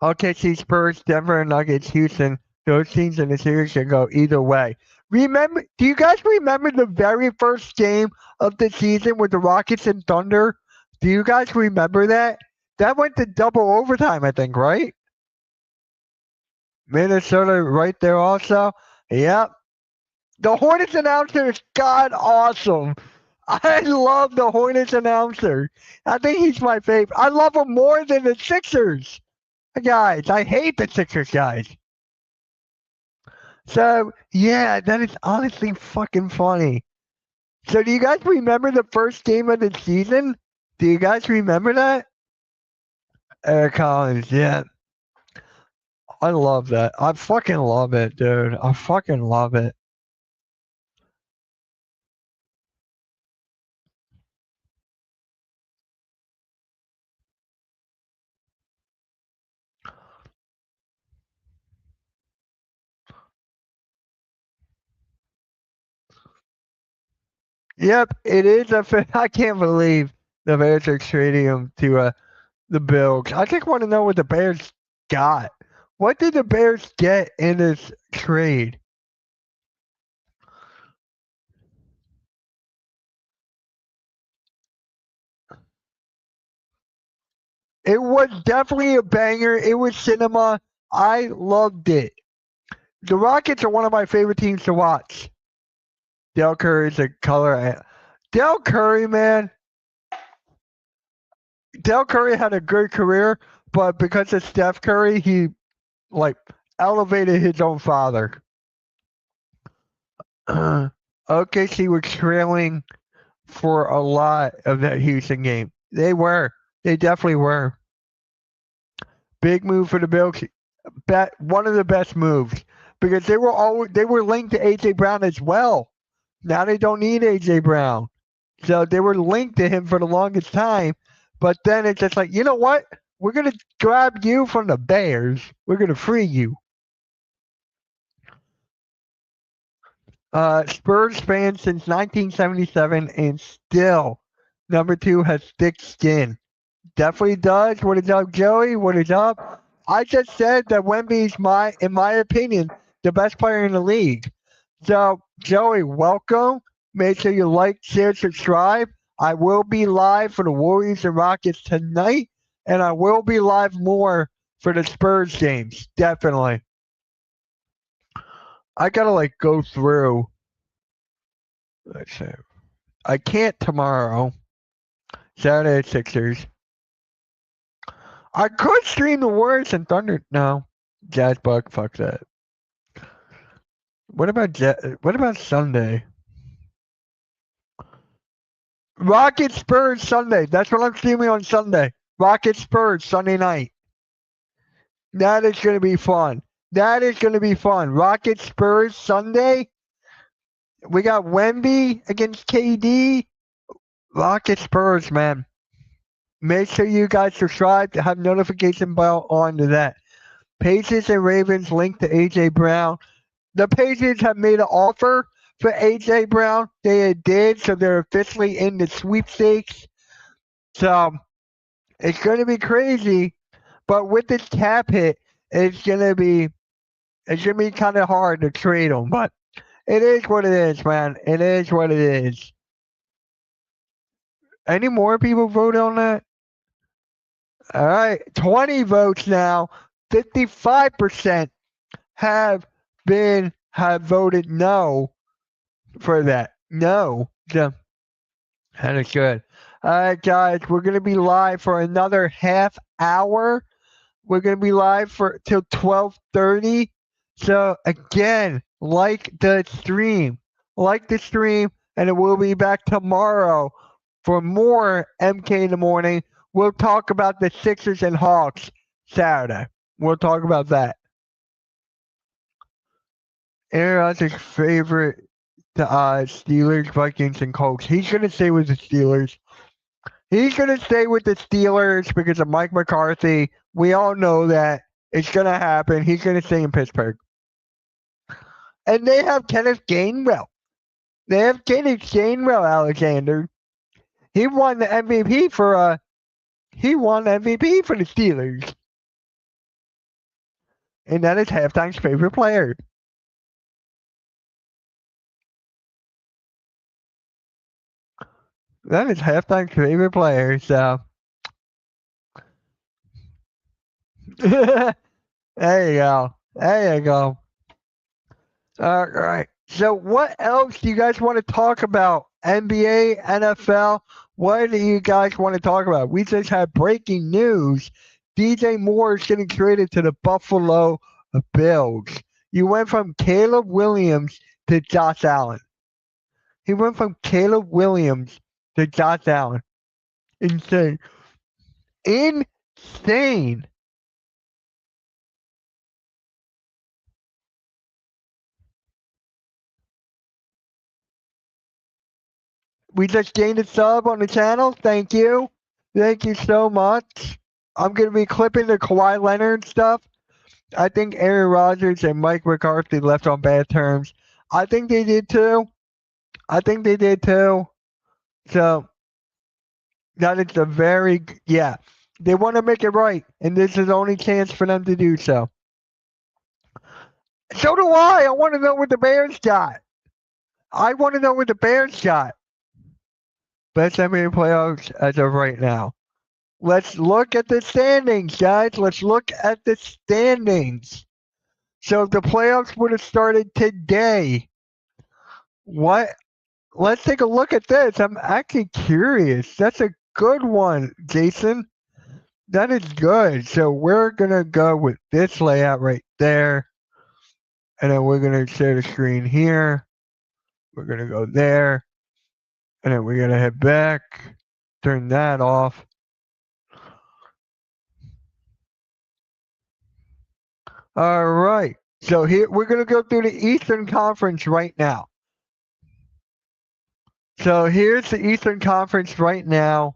Okay, see Spurs, Denver Nuggets, Houston. Those teams in the series can go either way. Remember? Do you guys remember the very first game of the season with the Rockets and Thunder? Do you guys remember that? That went to double overtime, I think, right? Minnesota right there also. Yep. The Hornets announcer is god awesome. I love the Hornets announcer. I think he's my favorite. I love him more than the Sixers guys. I hate the Sixers guys. So yeah, that is honestly fucking funny. So do you guys remember the first game of the season? Do you guys remember that? Eric Collins, yeah. I love that. I fucking love it, dude. I fucking love it. Yep, it is I can't believe the Bears are trading him to the Bills. I just want to know what the Bears got. What did the Bears get in this trade? It was definitely a banger. It was cinema. I loved it. The Rockets are one of my favorite teams to watch. Del Curry's a color. Del Curry, man. Del Curry had a good career, but because of Steph Curry, he like elevated his own father. OKC was trailing for a lot of that Houston game. They were. They definitely were. Big move for the Bills. One of the best moves because they were linked to AJ Brown as well. Now they don't need AJ Brown, so they were linked to him for the longest time. But then it's just like, you know what? We're gonna grab you from the Bears. We're gonna free you. Spurs fan since 1977 and still number 2 has thick skin. Definitely does. What is up, Joey? What is up? I just said that Wemby's in my opinion, the best player in the league. So, Joey, welcome. Make sure you like, share, subscribe. I will be live for the Warriors and Rockets tonight, and I will be live more for the Spurs games. Definitely. I gotta go through. Let's see. I can't tomorrow. Saturday Sixers. I could stream the Warriors and Thunder. No, Jazz Buck. Fuck that. What about Sunday? Rocket Spurs Sunday. That's what I'm streaming on Sunday. Rocket Spurs Sunday night. That is going to be fun. That is going to be fun. Rocket Spurs Sunday. We got Wemby against KD. Rocket Spurs, man. Make sure you guys subscribe to have notification bell on to that. Patriots and Ravens linked to AJ Brown. The Patriots have made an offer for AJ Brown. They did, so they're officially in the sweepstakes. So it's going to be crazy, but with this cap hit, it's going to be kind of hard to trade them. But it is what it is, man. It is what it is. Any more people vote on that? All right, 20 votes now. 55% have voted no for that. No. So, that is good. All right, guys, we're going to be live for another half hour. We're going to be live till 12:30. So, again, like the stream, and it will be back tomorrow for more MK in the morning. We'll talk about the Sixers and Hawks Saturday. We'll talk about that. Aaron Rodgers' favorite Steelers, Vikings, and Colts. He's going to stay with the Steelers. He's going to stay with the Steelers because of Mike McCarthy. We all know that. It's going to happen. He's going to stay in Pittsburgh. And they have Kenneth Gainwell. Alexander. He won the MVP for the Steelers. And that is halftime's favorite player. That is halftime's favorite player, so. There you go. All right. So what else do you guys want to talk about? NBA, NFL? What do you guys want to talk about? We just had breaking news. DJ Moore is getting traded to the Buffalo Bills. You went from Caleb Williams to Josh Allen. He went from Caleb Williams to Josh Allen. Insane. We just gained a sub on the channel. Thank you. Thank you so much. I'm going to be clipping the Kawhi Leonard stuff. I think Aaron Rodgers and Mike McCarthy left on bad terms. I think they did too. So that is they want to make it right, and this is the only chance for them to do so. So do I. I want to know what the Bears got. Best NBA playoffs as of right now. Let's look at the standings, guys. Let's look at the standings. So if the playoffs would have started today, let's take a look at this. I'm actually curious. That's a good one, Jason. That is good. So we're going to go with this layout right there. And then we're going to share the screen here. We're going to go there. And then we're going to head back. Turn that off. All right. So here we're going to go through the Eastern Conference right now. So here's the Eastern Conference right now.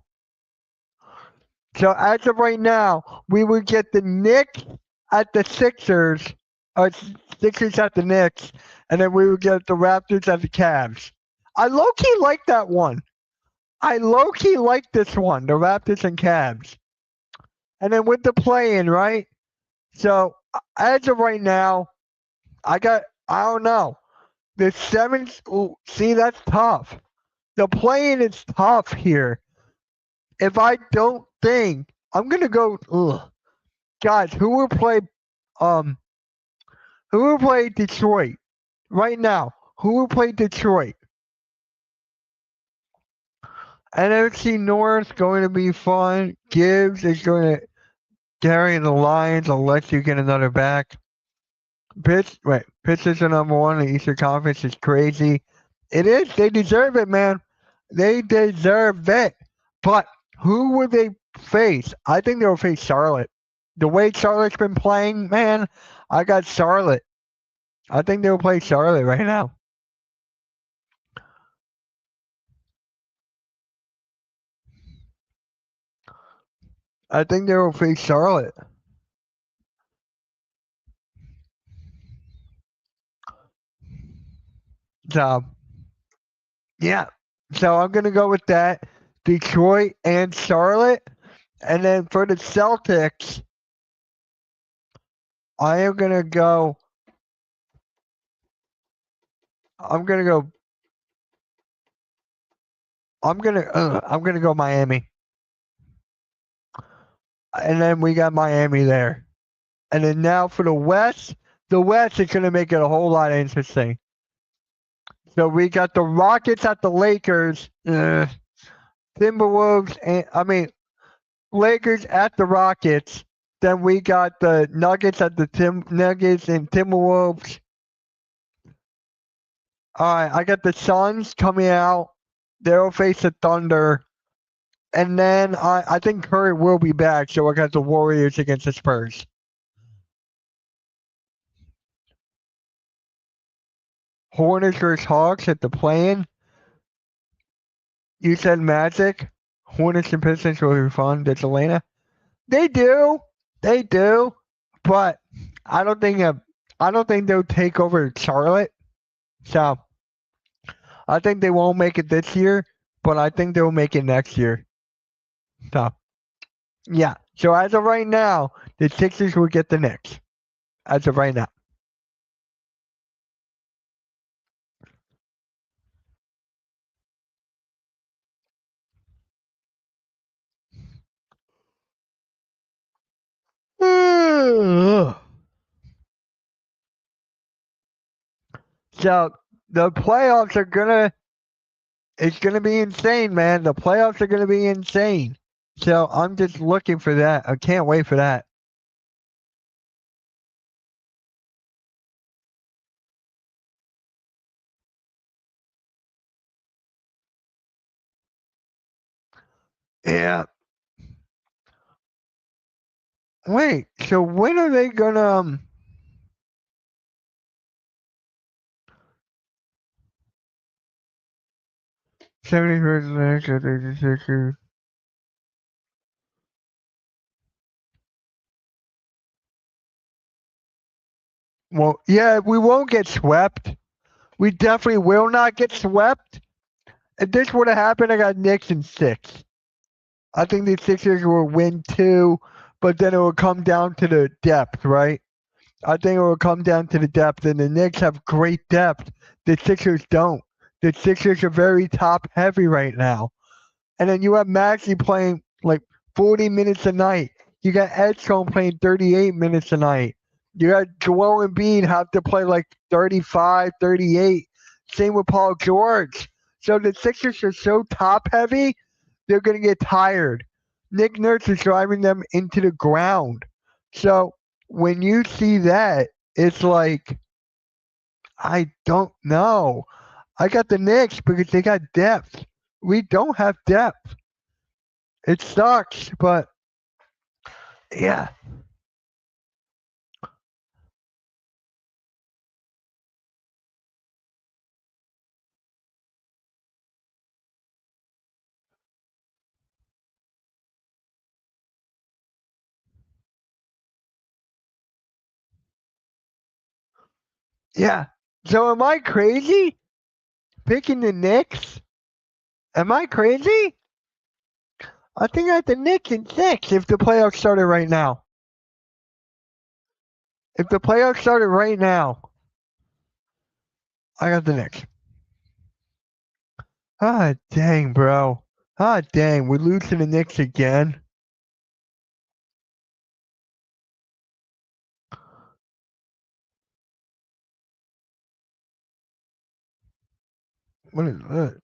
So as of right now, we would get the Knicks at the Sixers, or Sixers at the Knicks, and then we would get the Raptors at the Cavs. I low-key like that one. I low-key like this one, the Raptors and Cavs. And then with the play-in, right? So as of right now, I don't know. The seventh, see, that's tough. The play-in is tough here. If I don't think, I'm gonna go. Guys, who will play Detroit right now? Who will play Detroit? NFC North going to be fun. Gibbs is going to carry the Lions unless you get another back. Pitchers are number one in the Eastern Conference is crazy. It is. They deserve it, man. They deserve it. But who would they face? I think they'll face Charlotte. The way Charlotte's been playing, man, I got Charlotte. I think they'll play Charlotte right now. I think they will face Charlotte. So, yeah. So I'm going to go with that. Detroit and Charlotte. And then for the Celtics, I am going to go. I'm going to go Miami. And then we got Miami there. And then now for the West is going to make it a whole lot interesting. So we got the Rockets at the Lakers, Timberwolves, Lakers at the Rockets. Then we got the Nuggets at the Nuggets and Timberwolves. All right, I got the Suns coming out. They'll face the Thunder. And then I think Curry will be back, so I got the Warriors against the Spurs. Hornets versus Hawks at the play-in. You said Magic. Hornets and Pistons will be fun. That's Atlanta. They do. But I don't think they'll take over Charlotte. So I think they won't make it this year, but I think they'll make it next year. So yeah. So as of right now, the Sixers will get the Knicks. As of right now. So the playoffs it's gonna be insane, man. The playoffs are gonna be insane. So I'm just looking for that. I can't wait for that. Yeah. Wait, so when are they gonna 71st next or 36ers? Well, yeah, we won't get swept. We definitely will not get swept. If this would have happened, I got Knicks in 6. I think the Sixers will win 2, but then it will come down to the depth, right? I think it will come down to the depth, and the Knicks have great depth. The Sixers don't. The Sixers are very top heavy right now. And then you have Maxey playing like 40 minutes a night. You got Edstrom playing 38 minutes a night. You got Joel Embiid have to play like 35, 38. Same with Paul George. So the Sixers are so top heavy they're going to get tired. Nick Nurse is driving them into the ground. So when you see that, it's like, I don't know. I got the Knicks because they got depth. We don't have depth. It sucks, but yeah, yeah. So am I crazy picking the Knicks? Am I crazy? I think I had the Knicks in 6 if the playoffs started right now. If the playoffs started right now, I got the Knicks. Ah, dang, bro. Ah, dang. We're losing the Knicks again. What is that?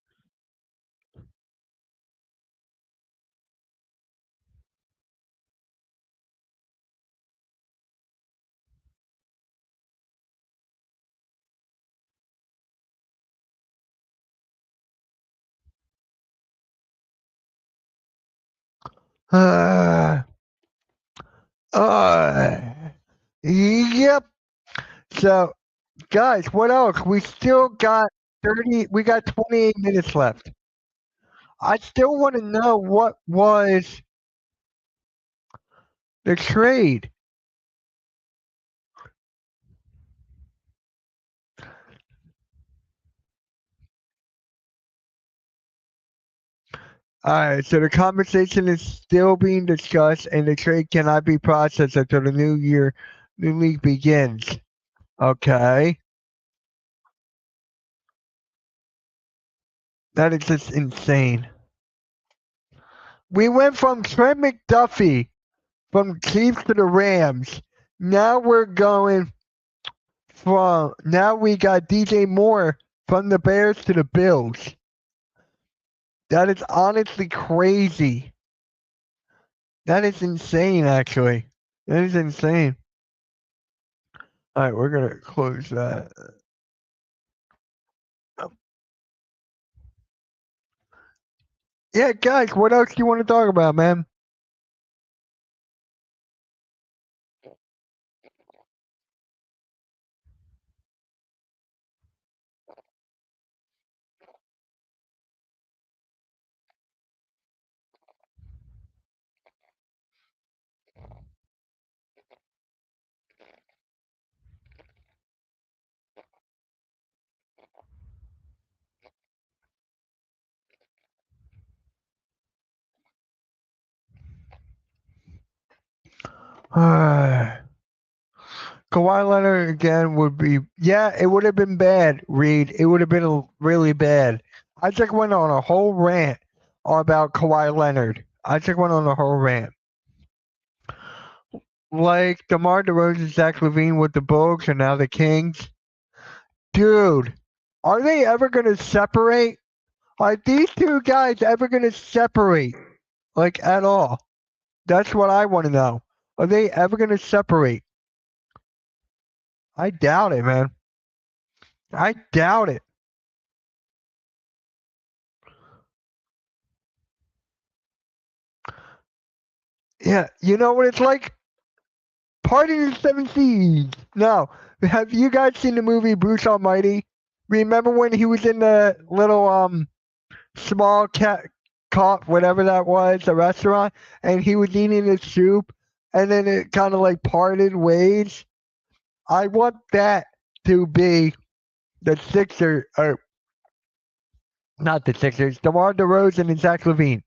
Uh, uh, yep. So, guys, what else? We still got 30, we got 28 minutes left. I still want to know what was the trade. All right, so the conversation is still being discussed, and the trade cannot be processed until the new league begins. Okay, that is just insane. We went from Trent McDuffie from Chiefs to the Rams. Now we're going from now we got DJ Moore from the Bears to the Bills. That is honestly crazy. That is insane, actually. That is insane. All right, we're gonna close that. Yeah, guys, what else do you want to talk about, man? Kawhi Leonard again would be, yeah, it would have been bad, Reed. It would have been really bad. I just went on a whole rant about Kawhi Leonard. I just went on a whole rant. Like DeMar DeRozan, Zach Levine with the Bugs, and now the Kings. Dude, are they ever going to separate? Are these two guys ever going to separate? Like, at all? That's what I want to know. Are they ever going to separate? I doubt it, man. I doubt it. Yeah, you know what it's like? Party in the Seven Seas. No. Have you guys seen the movie Bruce Almighty? Remember when he was in the little small cat cop, whatever that was, the restaurant, and he was eating his soup, and then it kind of like parted ways? I want that to be the Sixers, or not the Sixers, DeMar DeRozan and Zach Levine.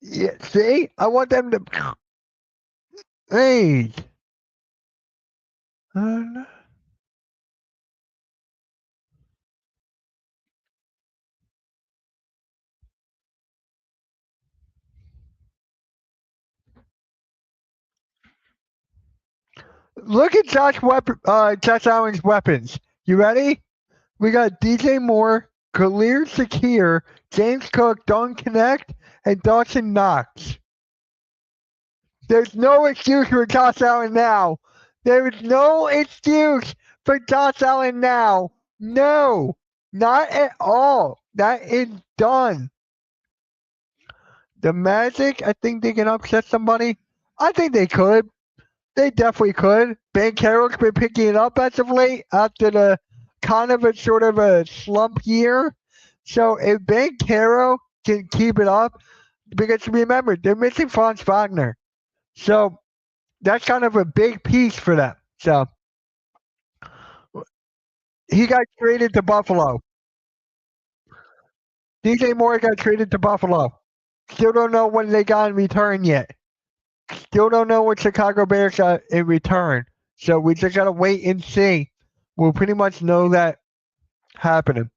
Yeah, see? I want them to. Hey. Uh, Look at Josh Allen's weapons. You ready? We got DJ Moore, Khalil Shakir, James Cook don't connect, and Dawson Knox. There's no excuse for Josh Allen now. There is no excuse for Josh Allen now. No, not at all. That is done. The Magic, I think they can upset somebody. I think they could. They definitely could. Ben Carroll's been picking it up as of late after the kind of a sort of a slump year. So if Ben Carroll can keep it up, because remember, they're missing Franz Wagner. So that's kind of a big piece for them. So he got traded to Buffalo. DJ Moore got traded to Buffalo. Still don't know when they got in return yet. Still don't know what Chicago Bears got in return. So we just gotta wait and see. We'll pretty much know that happening.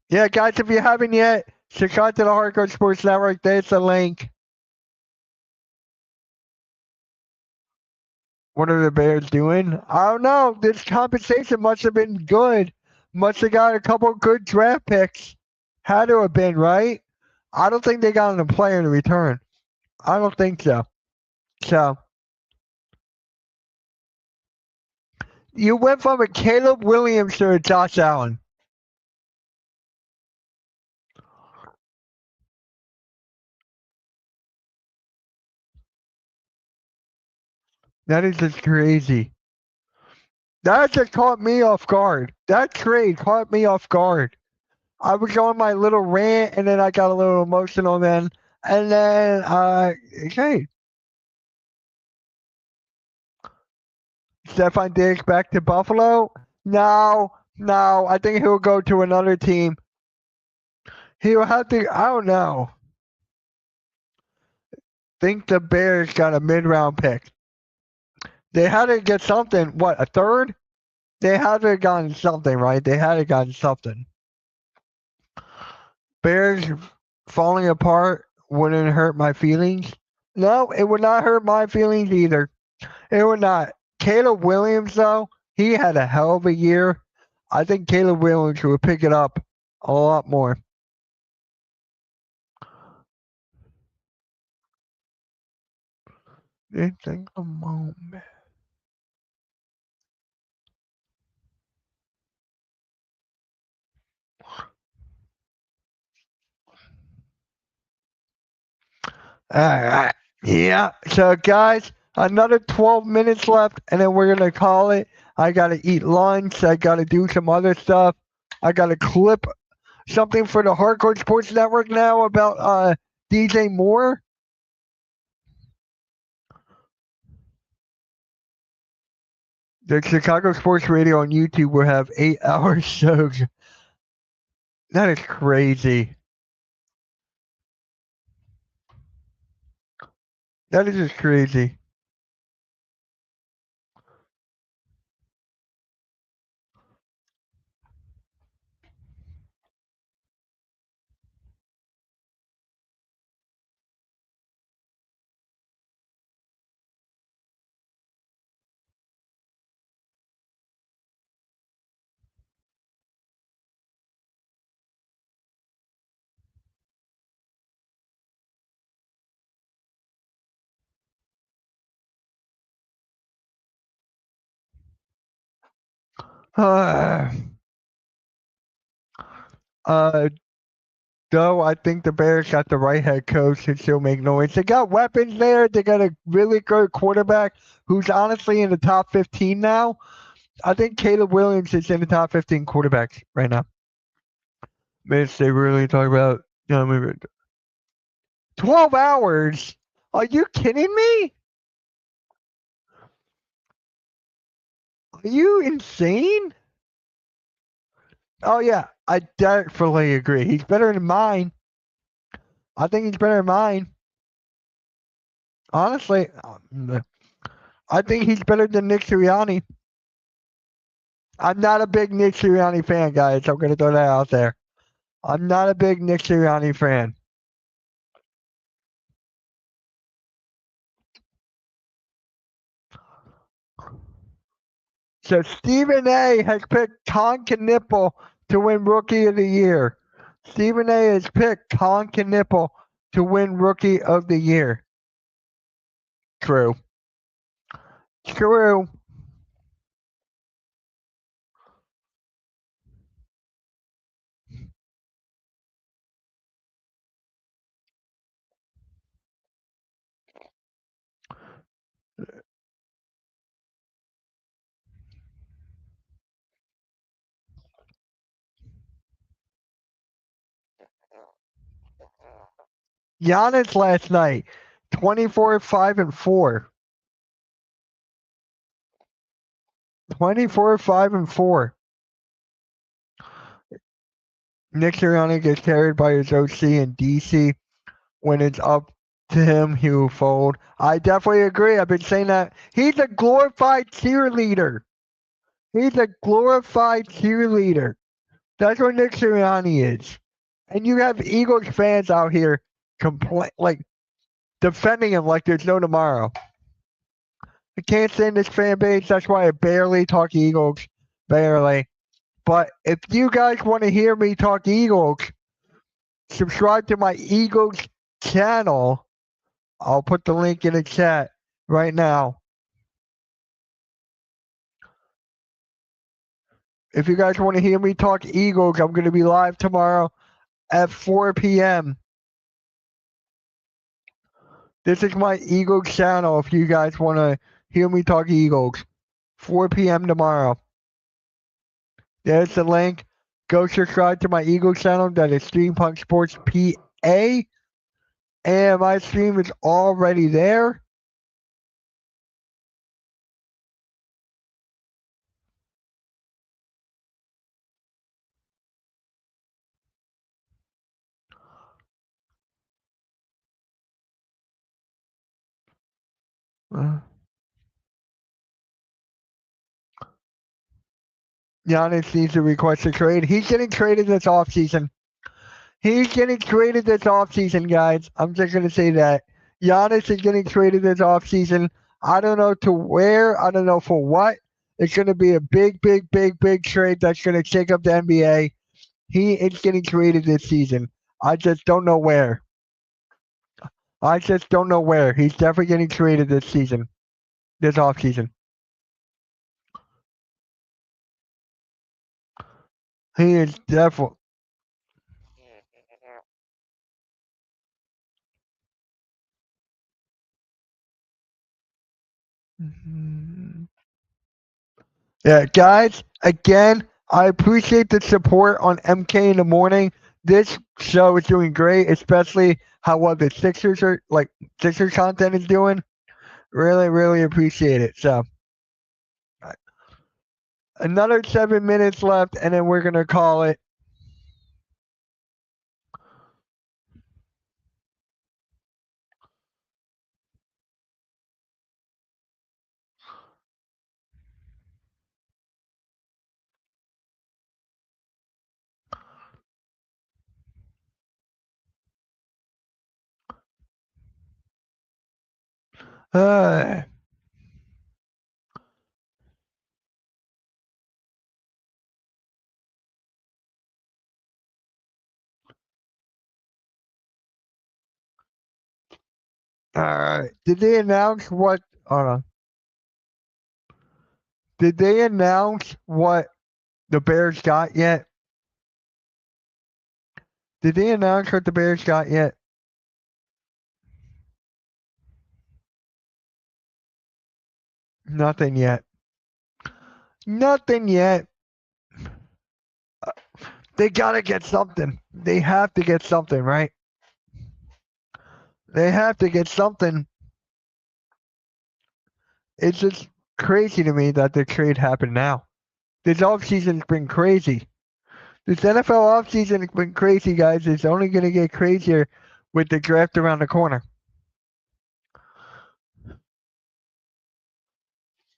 Yeah, guys, if you haven't yet, subscribe to the Hardcore Sports Network. There's the link. What are the Bears doing? I don't know. This compensation must have been good. Must have got a couple good draft picks. Had to have been, right? I don't think they got a player in return. I don't think so. So you went from a Caleb Williams to a Josh Allen. That is just crazy. That just caught me off guard. That trade caught me off guard. I was on my little rant, and then I got a little emotional then. And then, okay. Stefon Diggs back to Buffalo? No. I think he'll go to another team. He'll have to, I don't know. Think the Bears got a mid-round pick. They had to get something. What, a third? They had to have gotten something, right? They had to have gotten something. Bears falling apart wouldn't hurt my feelings. No, it would not hurt my feelings either. It would not. Caleb Williams, though, he had a hell of a year. I think Caleb Williams would pick it up a lot more. It's a moment. All right. Yeah. So, guys, another 12 minutes left, and then we're going to call it. I got to eat lunch. I got to do some other stuff. I got to clip something for the Hardcore Sports Network now about DJ Moore. The Chicago Sports Radio on YouTube will have 8-hour shows. That is crazy. That is just crazy. Uh, though I think the Bears got the right head coach and still make noise. They got weapons there. They got a really good quarterback who's honestly in the top 15 now. I think Caleb Williams is in the top 15 quarterbacks right now. Mitch, they really talk about 12 hours. Are you kidding me? Are you insane? Oh yeah, I definitely agree. He's better than mine. I think he's better than mine. Honestly, I think he's better than Nick Sirianni. I'm not a big Nick Sirianni fan, guys. I'm gonna throw that out there. I'm not a big Nick Sirianni fan. So Stephen A has picked Tom Knipple to win Rookie of the Year. Stephen A. has picked Colin Knippel to win Rookie of the Year. True. True. Giannis last night, 24, 5, and 4. 24, 5, and 4. Nick Sirianni gets carried by his OC in DC. When it's up to him, he will fold. I definitely agree. I've been saying that. He's a glorified cheerleader. He's a glorified cheerleader. That's what Nick Sirianni is. And you have Eagles fans out here defending him like there's no tomorrow. I can't stand this fan base. That's why I barely talk Eagles. Barely. But if you guys want to hear me talk Eagles, subscribe to my Eagles channel. I'll put the link in the chat right now. If you guys want to hear me talk Eagles, I'm going to be live tomorrow at 4 p.m. This is my Eagles channel if you guys want to hear me talk Eagles. 4 p.m. tomorrow. There's the link. Go subscribe to my Eagles channel. That is Steampunk Sports PA. And my stream is already there. Giannis needs to request a trade. He's getting traded this offseason. He's getting traded this offseason, guys. I'm just going to say that. Giannis is getting traded this offseason. I don't know to where. I don't know for what. It's going to be a big, big, big, big trade that's going to shake up the NBA. He is getting traded this season. I just don't know where. I just don't know where. He's definitely getting traded this season. This offseason. He is definitely. Yeah, guys, again, I appreciate the support on MK in the morning. This show is doing great, especially how well the Sixers content is doing. Really, really appreciate it. So, another 7 minutes left, and then we're going to call it. All right. Did they announce what? Hold on. Did they announce what the Bears got yet? Did they announce what the Bears got yet? Nothing yet. Nothing yet. They gotta get something. They have to get something, right? They have to get something. It's just crazy to me that the trade happened now. This offseason's been crazy. This NFL offseason has been crazy, guys. It's only going to get crazier with the draft around the corner.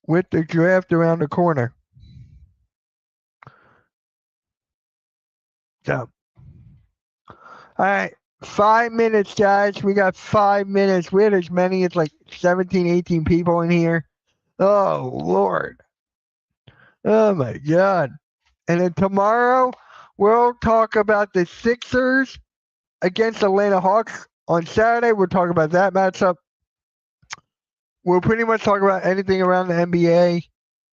With the draft around the corner. So, all right. 5 minutes, guys. We got 5 minutes. We had as many as like 17, 18 people in here. Oh, Lord. Oh, my God. And then tomorrow, We'll talk about the Sixers against Atlanta Hawks on Saturday. We'll talk about that matchup. We'll pretty much talk about anything around the NBA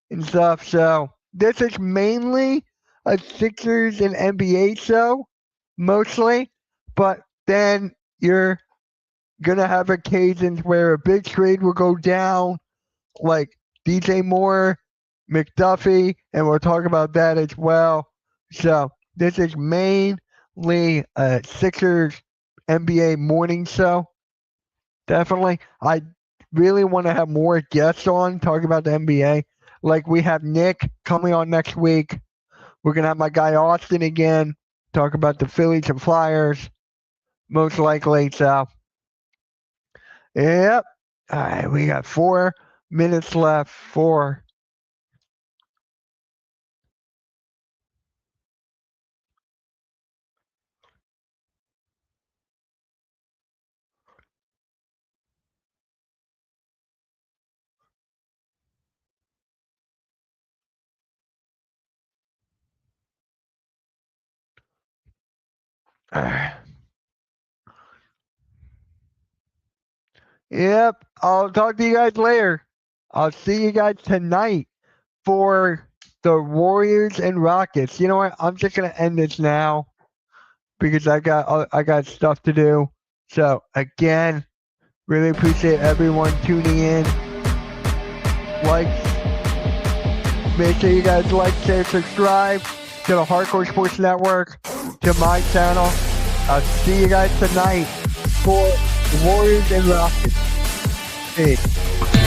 and stuff. So this is mainly a Sixers and NBA show, mostly. But then you're gonna have occasions where a big trade will go down, like DJ Moore, McDuffie, and we'll talk about that as well. So this is mainly a Sixers NBA morning show. Definitely. I really want to have more guests on talking about the NBA. Like we have Nick coming on next week. We're gonna have my guy Austin again, talk about the Phillies and Flyers, most likely. So yep. All right, we got 4 minutes left. 4. All right. Yep. I'll talk to you guys later. I'll see you guys tonight for the Warriors and Rockets. You know what? I'm just gonna end this now because I got stuff to do. So again, really appreciate everyone tuning in. Like, make sure you guys like, share, subscribe to the Hardcore Sports Network, to my channel. I'll see you guys tonight for the Warriors and Rockets. Peace.